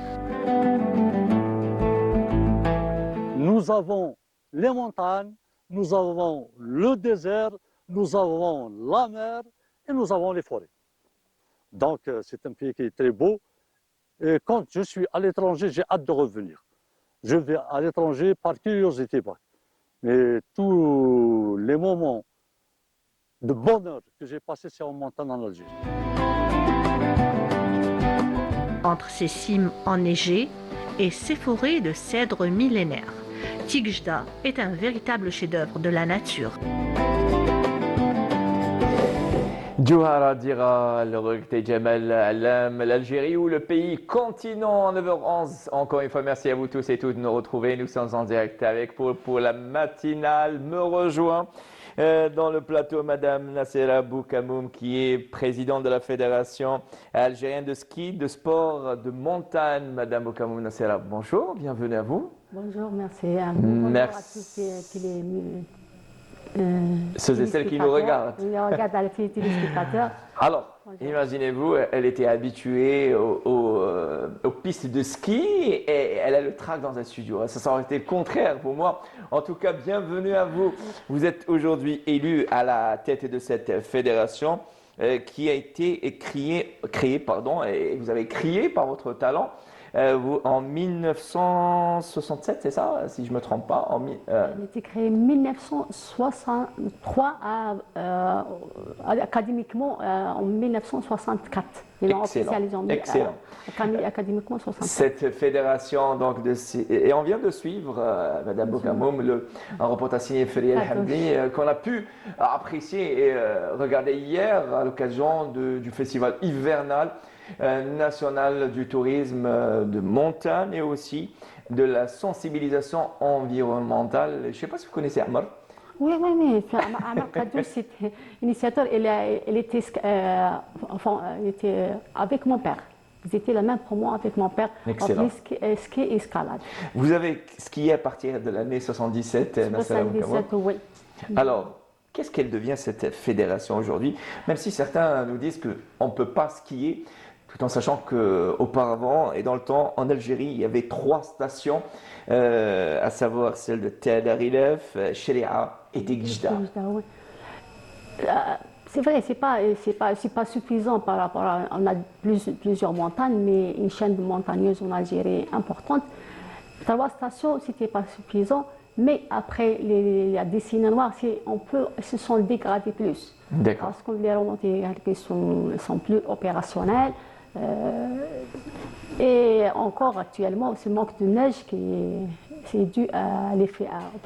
P: Nous avons les montagnes, nous avons le désert, nous avons la mer et nous avons les forêts. Donc c'est un pays qui est très beau Et quand je suis à l'étranger, j'ai hâte de revenir. Je vais à l'étranger par curiosité. Mais tous les moments de bonheur que j'ai passés, c'est en montagne en Algérie.
N: Entre ces cimes enneigées et ces forêts de cèdres millénaires, Tigejda est un véritable chef-d'œuvre de la nature.
A: Djouhara Dira, le Jamal Alam, l'Algérie ou le pays continent, 9h11. Encore une fois, merci à vous tous et toutes de nous retrouver. Nous sommes en direct avec pour la matinale. Me rejoint dans le plateau Madame Nassera Boukamoum, qui est présidente de la Fédération algérienne de ski, de sport, de montagne. Madame Boukamoum Nassera, bonjour, bienvenue à vous.
T: Bonjour, merci à vous. Bonjour à tous
A: ceux et celles qui nous regardent.
T: Qui nous regardent à les téléspectateurs.
A: Alors, imaginez-vous, elle était habituée aux pistes de ski et elle a le trac dans un studio. Ça aurait été le contraire pour moi. En tout cas, bienvenue à vous. Vous êtes aujourd'hui élu à la tête de cette fédération qui a été créée, et vous avez crié par votre talent. Vous, en 1967, c'est ça, si je ne me trompe pas.
T: Elle a été créée en 1963, académiquement en 1964.
A: Excellent.
T: Académiquement 64.
A: Cette fédération, donc, et on vient de suivre, Madame Boukamoum, un reportage signé Feri El Hamdi, qu'on a pu apprécier et regarder hier à l'occasion du festival hivernal national du tourisme de montagne et aussi de la sensibilisation environnementale. Je ne sais pas si vous connaissez Amar.
T: Oui. Amar Kadou, c'était initiateur. Il était avec mon père. Ils étaient la même promo avec mon père.
A: Excellent.
T: Ski et escalade.
A: Vous avez skié à partir de l'année 77,
T: 77, oui.
A: Alors, qu'est-ce qu'elle devient cette fédération aujourd'hui? Même si certains nous disent qu'on ne peut pas skier, tout en sachant qu'auparavant et dans le temps, en Algérie, il y avait 3 stations, à savoir celle de Tadarilef, Sheria et Tigejda.
T: C'est vrai, c'est pas suffisant par rapport à. On a plusieurs montagnes, mais une chaîne de montagneuses en Algérie importante. 3 stations, c'était pas suffisant. Mais après la décennie noire, se sont dégradés plus. Parce que les remontées sont plus opérationnelles. Et encore actuellement, ce manque de neige c'est dû à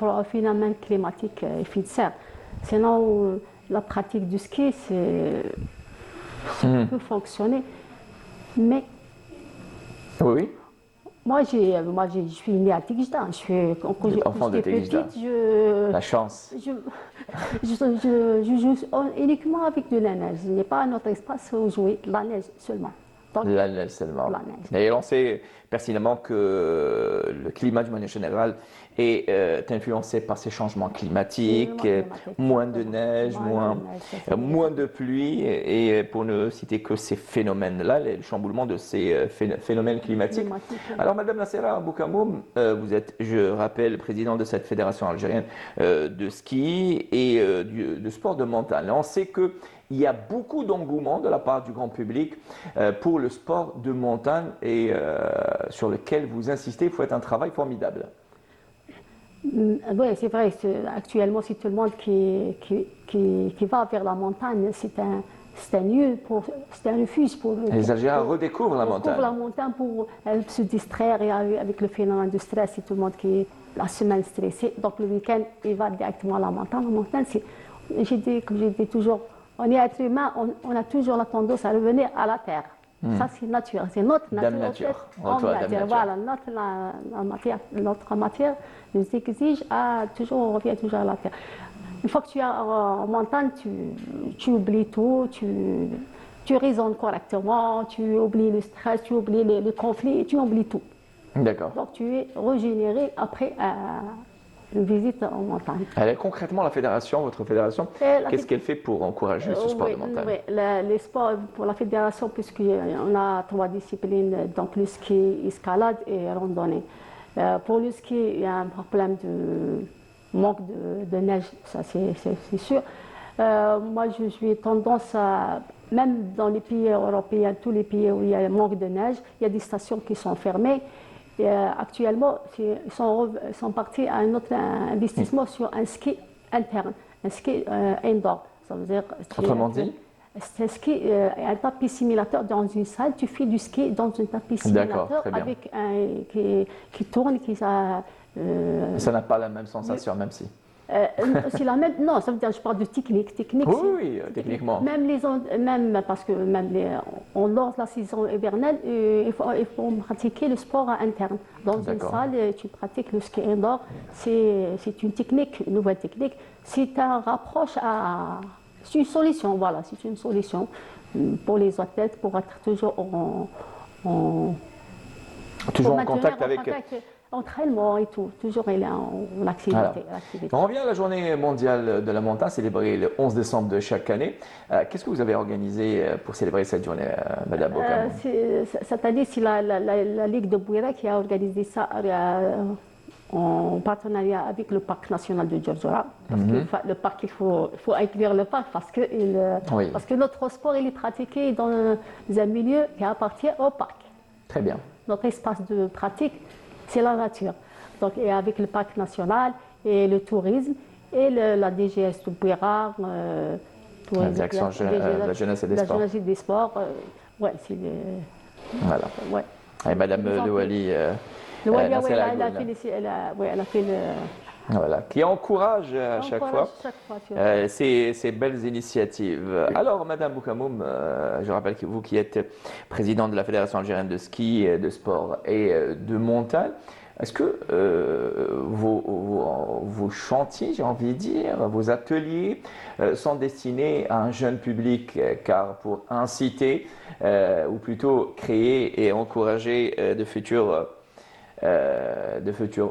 T: au phénomène climatique effet de serre. Sinon, la pratique du ski, ça peut fonctionner. Mais
A: oui.
T: Moi, je suis née à Tigejda. Quand j'étais petite,
A: la chance.
T: Je joue uniquement avec de la neige. Il n'y a pas un autre espace où jouer, la neige seulement.
A: La neige seulement. Et on sait pertinemment que le climat, de manière générale, est influencé par ces changements climatiques, moins de neige, moins de pluie, et pour ne citer que ces phénomènes-là, le chamboulement de ces phénomènes climatiques. Alors, Madame Nassera Boukamoum, vous êtes, je rappelle, présidente de cette fédération algérienne de ski et de sport de montagne. On sait qu'il y a beaucoup d'engouement de la part du grand public pour le sport de montagne et sur lequel vous insistez, il faut être un travail formidable.
T: Oui, c'est vrai. Actuellement, c'est tout le monde qui va vers la montagne. C'est un lieu, c'est un refuge pour.
A: Les Algériens redécouvrent la montagne.
T: Pour la montagne, pour se distraire et avec le phénomène de stress. C'est tout le monde qui est la semaine stressée. Donc le week-end, il va directement à la montagne. La montagne, comme j'ai dit toujours, on est être humain, on a toujours la tendance à revenir à la terre. Ça, c'est naturel, c'est notre nature. Voilà, notre matière nous exige on revient toujours à la terre. Une fois que tu es en montagne, tu oublies tout, tu raisonnes correctement, tu oublies le stress, tu oublies les conflits, tu oublies tout.
A: D'accord.
T: Donc tu es régénéré après une visite en montagne.
A: Alors, concrètement, votre fédération, qu'est-ce qu'elle fait pour encourager ce sport de montagne?
T: Oui, les sports pour la fédération, puisqu'on a 3 disciplines, donc le ski, escalade et randonnée. Pour le ski, il y a un problème de manque de neige, ça c'est sûr. Moi, j'ai tendance à même dans les pays européens, tous les pays où il y a un manque de neige, il y a des stations qui sont fermées. Et, actuellement, ils sont partis à un autre investissement sur un ski interne, un ski indoor. Ça veut dire,
A: Autrement dit?
T: C'est un ski, un tapis simulateur dans une salle. Tu fais du ski dans un tapis simulateur avec qui tourne,
A: ça n'a pas la même sensation, même si.
T: C'est la même. Non, ça veut dire, je parle de technique.
A: Oui, techniquement.
T: Même parce que on lance la saison hivernale, il faut pratiquer le sport interne. Dans une salle, tu pratiques le ski indoor. C'est une technique, une nouvelle technique. C'est un rapproche à. C'est une solution, voilà, c'est une solution pour les athlètes pour être toujours
A: toujours en contact avec.
T: Entraînement et tout, toujours il est en activité.
A: On revient à la journée mondiale de la montagne, célébrée le 11 décembre de chaque année. Qu'est-ce que vous avez organisé pour célébrer cette journée, Madame Bokamoum?
T: Cette année, c'est la Ligue de Bouira qui a organisé ça en partenariat avec le Parc national de Djurdjura. Parce que le parc, il faut inclure le parc parce que notre sport il est pratiqué dans un milieu qui appartient au parc.
A: Très bien.
T: Notre espace de pratique, c'est la nature. Donc, et avec le parc national et le tourisme et la DGS de Bouira,
A: la direction de la jeunesse et des sports.
T: La jeunesse et des sports, ouais, c'est
A: voilà. Ouais. Et Madame Louali.
T: Elle a fait le.
A: Voilà, qui encourage à chaque fois ces belles initiatives. Alors, Madame Bokamoum, je rappelle que vous qui êtes présidente de la Fédération algérienne de ski, de sport et de montagne, est-ce que vos chantiers, j'ai envie de dire, vos ateliers sont destinés à un jeune public, car pour inciter, ou plutôt créer et encourager de futurs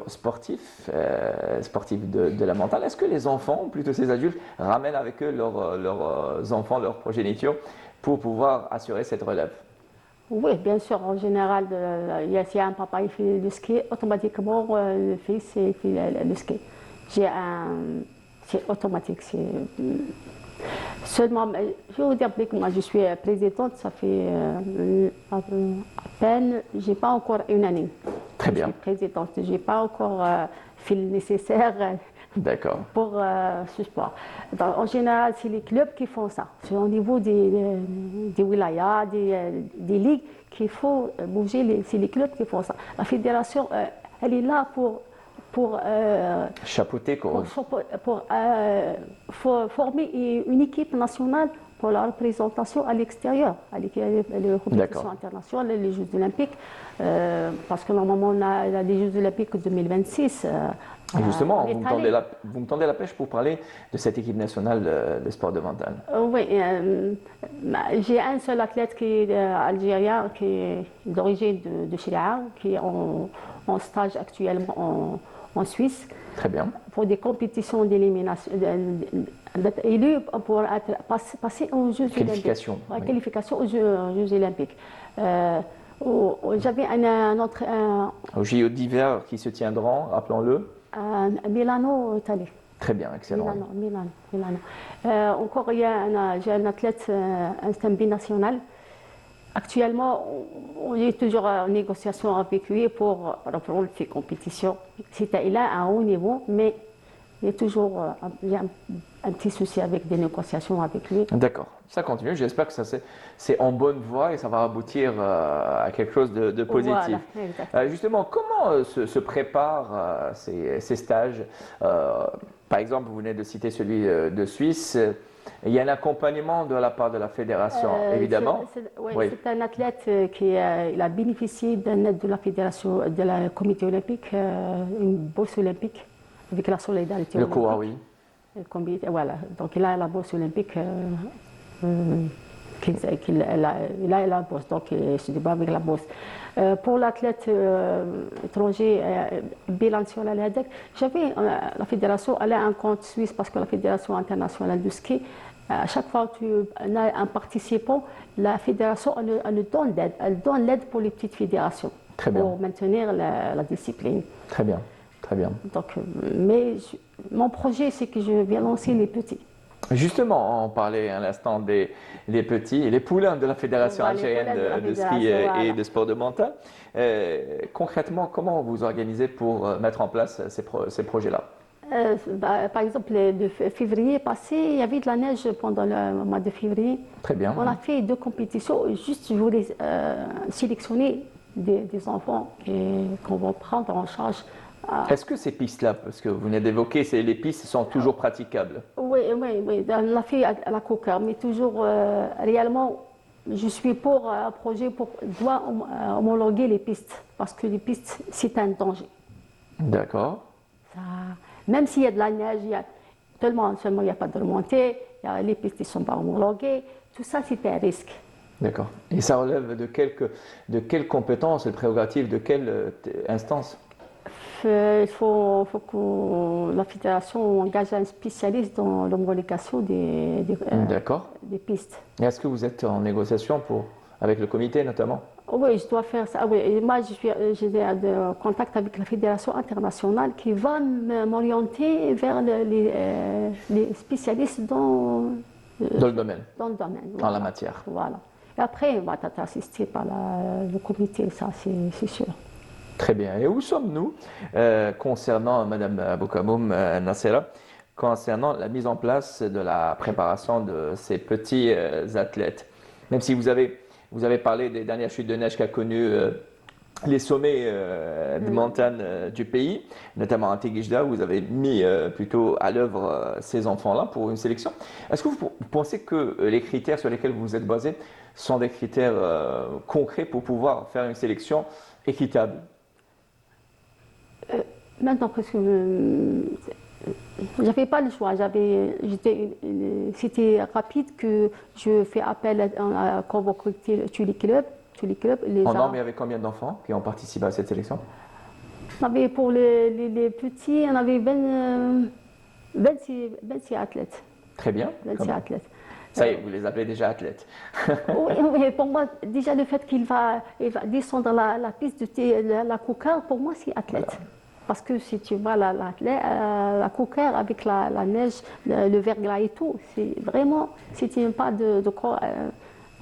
A: sportifs, de la montagne. Est-ce que les enfants, ou plutôt ces adultes, ramènent avec eux leurs enfants, leurs progénitures, pour pouvoir assurer cette relève?
T: Oui, bien sûr. En général, si un papa il fait le ski, automatiquement le fils il fait le ski. C'est automatique. Seulement, je vais vous dire que moi je suis présidente, ça fait à peine, j'ai pas encore une année.
A: Très bien.
T: Je suis présidente, j'ai pas encore fait le nécessaire pour ce sport. Donc, en général, c'est les clubs qui font ça. C'est au niveau des wilayas, des ligues qu'il faut bouger, c'est les clubs qui font ça. La fédération, elle est là pour
A: chapeauter,
T: pour former une équipe nationale pour la représentation à l'extérieur, les compétitions internationales, les Jeux olympiques, parce que normalement on a les Jeux olympiques 2026.
A: Et justement, vous me tendez la pêche pour parler de cette équipe nationale de sport de montagne.
T: Oui, j'ai un seul athlète qui est algérien, qui est d'origine de Chirac, qui est en stage actuellement en Suisse.
A: Très bien.
T: Pour des compétitions d'élimination, d'être élu pour passer aux Jeux olympiques. Qualification aux Jeux olympiques. J'avais un autre.
A: Aux JO d'hiver qui se tiendront, rappelons-le.
T: Milano, Italie.
A: Très bien, excellent.
T: Milano. Encore, j'ai un athlète, un binational. Actuellement, on est toujours en négociation avec lui pour reprendre ses compétitions. Il a un haut niveau, mais il y a toujours un petit souci avec des négociations avec lui.
A: D'accord, ça continue. J'espère que c'est en bonne voie et ça va aboutir à quelque chose de positif.
T: Voilà,
A: justement, comment se préparent ces stages? Par exemple, vous venez de citer celui de Suisse. Il y a un accompagnement de la part de la fédération, évidemment.
T: C'est un athlète qui a bénéficié d'une aide de la fédération, de la comité olympique, une bourse olympique avec la solidarité
A: olympique. Le COA, oui.
T: Voilà, donc il a la bourse olympique, il a la bourse, donc il se débat avec la bourse. Pour l'athlète étranger, bilan sur la LEDEC, la fédération, elle a un compte suisse parce que la fédération internationale de ski, à chaque fois que tu as un participant, la fédération elle donne l'aide. Elle donne l'aide pour les petites fédérations pour maintenir la discipline.
A: Très bien, très bien.
T: Donc, mais mon projet, c'est que je vais lancer les petits.
A: Justement, on parlait à l'instant des petits, les poulains de la Fédération
T: Voilà, les
A: algérienne
T: poulains de la
A: de ski
T: fédération,
A: et
T: voilà.
A: de sport de montagne. Concrètement, comment vous organisez pour mettre en place ces projets-là?
T: Par exemple, le février passé, il y avait de la neige pendant le mois de février.
A: Très bien.
T: On a fait 2 compétitions. Juste, je voulais sélectionner des enfants qu'on va prendre en charge.
A: Est-ce que ces pistes-là, parce que vous venez d'évoquer, les pistes sont toujours praticables?
T: Oui, on l'a fait à la Coqueur, mais toujours réellement, je suis pour un projet doit homologuer les pistes, parce que les pistes, c'est un danger.
A: D'accord.
T: Même s'il y a de la neige, seulement il n'y a pas de remontée, les pistes ne sont pas homologuées, tout ça c'est un risque.
A: D'accord. Et ça relève de quelles compétences et prérogatives, de quelle instance?
T: Il faut que la fédération engage un spécialiste dans l'homologation des pistes.
A: Et est-ce que vous êtes en négociation avec le comité notamment?
T: Oui, je dois faire ça. Oui. Et moi, j'ai des contacts avec la fédération internationale qui va m'orienter vers les spécialistes dans
A: le domaine.
T: Dans le domaine.
A: En la matière.
T: Voilà. Et après, on va être assisté par le comité, ça c'est sûr.
A: Très bien. Et où sommes-nous concernant, Madame Aboukamoum Nassera, concernant la mise en place de la préparation de ces petits athlètes? Même si vous avez parlé des dernières chutes de neige qu'a connues les sommets de montagne du pays, notamment à Tigijda, vous avez mis plutôt à l'œuvre ces enfants-là pour une sélection. Est-ce que vous pensez que les critères sur lesquels vous êtes basés sont des critères concrets pour pouvoir faire une sélection équitable?
T: Maintenant, parce que j'avais pas le choix, c'était rapide que je fais appel à convoquer tous les clubs.
A: En nombre, il y avait combien d'enfants qui ont participé à cette sélection?
T: Pour les petits, on avait 26 athlètes.
A: Très bien.
T: 26 athlètes.
A: Ça y est, vous les appelez déjà athlètes.
T: Oui, pour moi, déjà le fait qu'il va descendre la piste de la Coqueur, pour moi, c'est athlète. Voilà. Parce que si tu vois la Coqueur avec la neige, le verglas et tout, c'est vraiment, si tu n'as pas de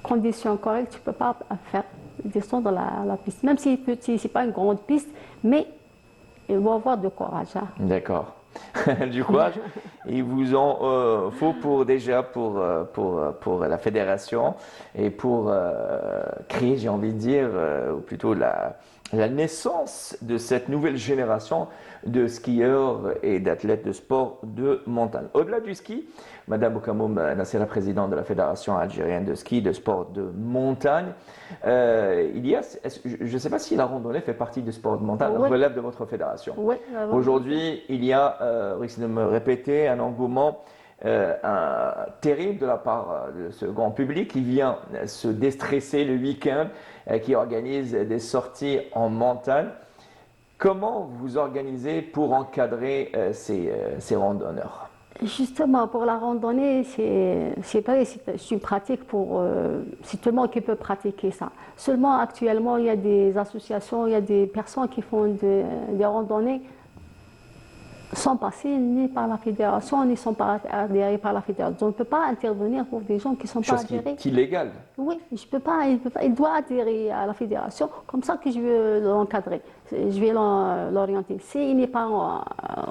T: conditions correctes, tu ne peux pas faire descendre la piste. Même si ce n'est pas une grande piste, mais il faut avoir de courage. Hein.
A: D'accord. Du courage. Il vous en faut pour la fédération et pour créer, j'ai envie de dire, ou plutôt la naissance de cette nouvelle génération de skieurs et d'athlètes de sport de montagne. Au-delà du ski, Madame Boukamoum Nassera, présidente de la Fédération algérienne de ski de sport de montagne, je ne sais pas si la randonnée fait partie du sport de montagne, relève de votre fédération.
T: Oui.
A: Aujourd'hui, il y a, risque de me répéter, un engouement terrible de la part de ce grand public qui vient se déstresser le week-end, qui organise des sorties en montagne. Comment vous organisez pour encadrer ces randonneurs?
T: Justement, pour la randonnée, c'est une pratique c'est tout le monde qui peut pratiquer ça. Seulement, actuellement, il y a des associations, il y a des personnes qui font des randonnées sans passer ni par la fédération, ni sont pas adhérés par la fédération. On ne peut pas intervenir pour des gens qui ne sont pas adhérés.
A: C'est illégal.
T: Oui, je peux pas, il doit adhérer à la fédération, comme ça que je vais l'encadrer, je vais l'orienter. S'il n'est pas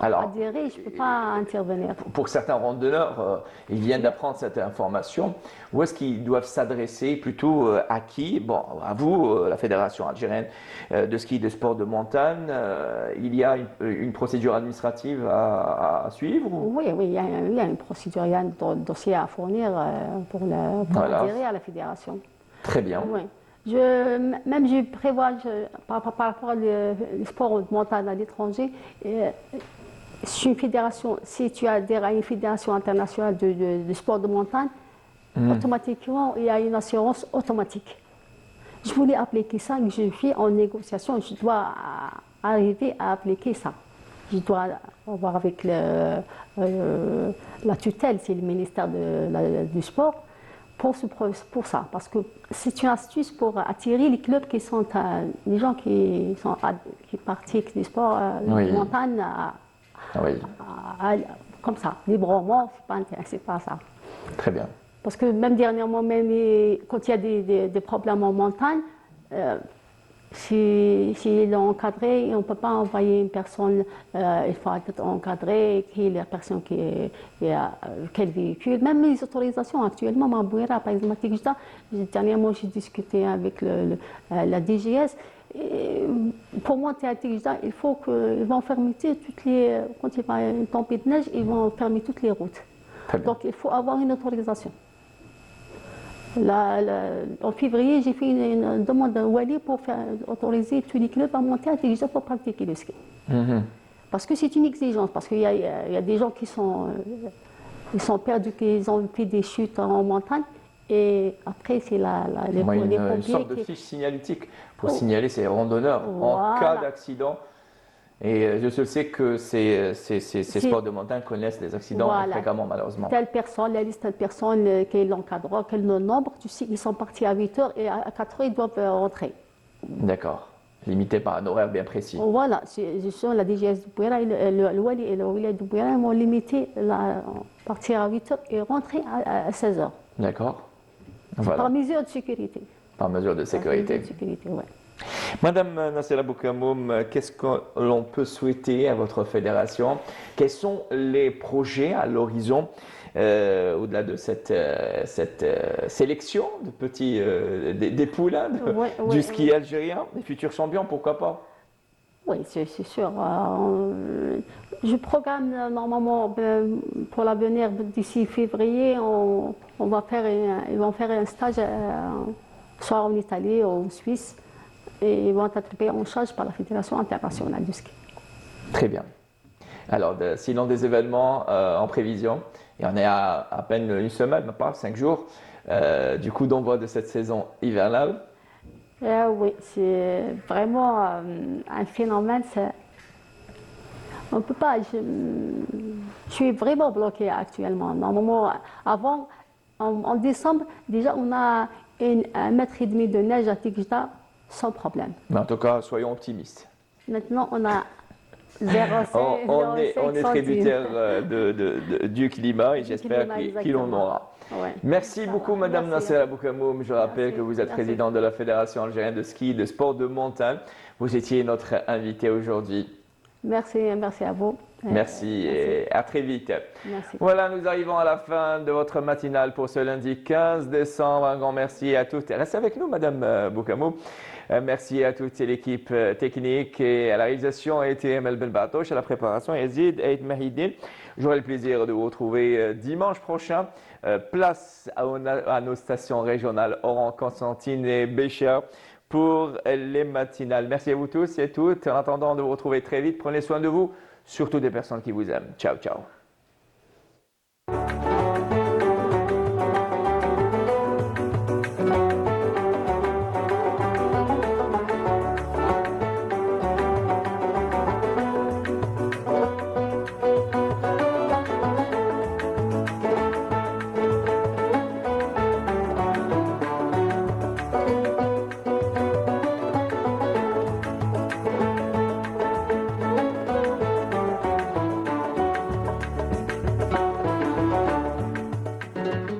T: adhéré, je ne peux pas intervenir.
A: Pour certains randonneurs, ils viennent d'apprendre cette information. Où est-ce qu'ils doivent s'adresser? Plutôt à qui? Bon, à vous, la Fédération algérienne de ski et de sport de montagne. Il y a une procédure administrative à suivre?
T: Oui, il y a une procédure, il y a un dossier à fournir pour adhérer à la fédération.
A: Très bien.
T: Oui. Je prévois, par rapport au sport de montagne à l'étranger, si tu adhères à une fédération internationale de sport de montagne, automatiquement, il y a une assurance automatique. Je voulais appliquer ça, que je suis en négociation, je dois arriver à appliquer ça. Je dois avoir avec la tutelle, c'est le ministère du sport, pour ça. Parce que c'est une astuce pour attirer les clubs qui sont, les gens qui pratiquent du sport de montagne comme ça, librement, c'est pas ça.
A: Très bien.
T: Parce que même dernièrement, même quand il y a des problèmes en montagne, si il est encadré, on ne peut pas envoyer une personne, il faut être encadré, qui est la personne quel véhicule. Même les autorisations actuellement, Mabouira, par exemple, dernièrement j'ai discuté avec la DGS. Et pour monter à Tigida, il faut qu'ils vont fermer toutes les. Quand il va y avoir une tempête de neige, ils vont fermer toutes les routes. Donc il faut avoir une autorisation. En février, j'ai fait une demande à Wali pour autoriser tous les clubs à monter à Tigida pour pratiquer le ski. Parce que c'est une exigence, parce qu'il y a des gens qui sont perdus, qui ont fait des chutes en montagne. Et après, c'est les pompiers.
A: Une sorte de fiche signalétique pour signaler ces randonneurs en cas d'accident. Et je sais que ces sports de montagne connaissent des accidents fréquemment, malheureusement.
T: Telle personne, la liste de personnes qui l'encadrent, quel nombre, tu sais, ils sont partis à 8 h et à 4 h, ils doivent rentrer.
A: D'accord. Limité par un horaire bien précis.
T: Voilà. Justement, la DGS du Bouira, le Wali et le Wilaya du Bouira m'ont limité partir à 8 h et rentrer à 16 h.
A: D'accord.
T: Voilà. Par mesure de sécurité.
A: Par mesure de sécurité.
T: Par mesure de sécurité, ouais.
A: Madame Nassera Boukamoum, qu'est-ce que l'on peut souhaiter à votre fédération? Quels sont les projets à l'horizon au-delà de cette sélection de petits des poulains du ski algérien, des futurs champions, pourquoi pas?
T: Oui, c'est sûr. Je programme normalement pour l'avenir d'ici février, ils vont faire un stage soit en Italie ou en Suisse. Et ils vont être payés en charge par la Fédération internationale du ski.
A: Très bien. Alors, sinon des événements en prévision, et on est à peine une semaine, même pas 5 jours, du coup d'envoi de cette saison hivernale.
T: Oui, c'est vraiment un phénomène. On ne peut pas. Je suis vraiment bloquée actuellement. Normalement, avant, en décembre, déjà on a 1,5 mètre de neige à Tigida. Sans problème.
A: Mais en tout cas, soyons optimistes.
T: Maintenant, on a 0,5
A: on est tributaire du climat et j'espère qu'il en aura.
T: Ouais.
A: Merci beaucoup, Madame Nassera Boukamoum. Je rappelle que vous êtes présidente de la Fédération algérienne de ski et de sport de montagne. Vous étiez notre invitée aujourd'hui.
T: Merci à vous.
A: Merci et à très vite.
T: Merci.
A: Voilà, nous arrivons à la fin de votre matinale pour ce lundi 15 décembre. Un grand merci à toutes. Restez avec nous, Madame Boukamoum. Merci à toute l'équipe technique et à la réalisation Emel Belbatouche, à la préparation Yazid et Mahidine. J'aurai le plaisir de vous retrouver dimanche prochain. Place à nos stations régionales Oran, Constantine et Béchar pour les matinales. Merci à vous tous et toutes. En attendant de vous retrouver très vite, prenez soin de vous, surtout des personnes qui vous aiment. Ciao, ciao.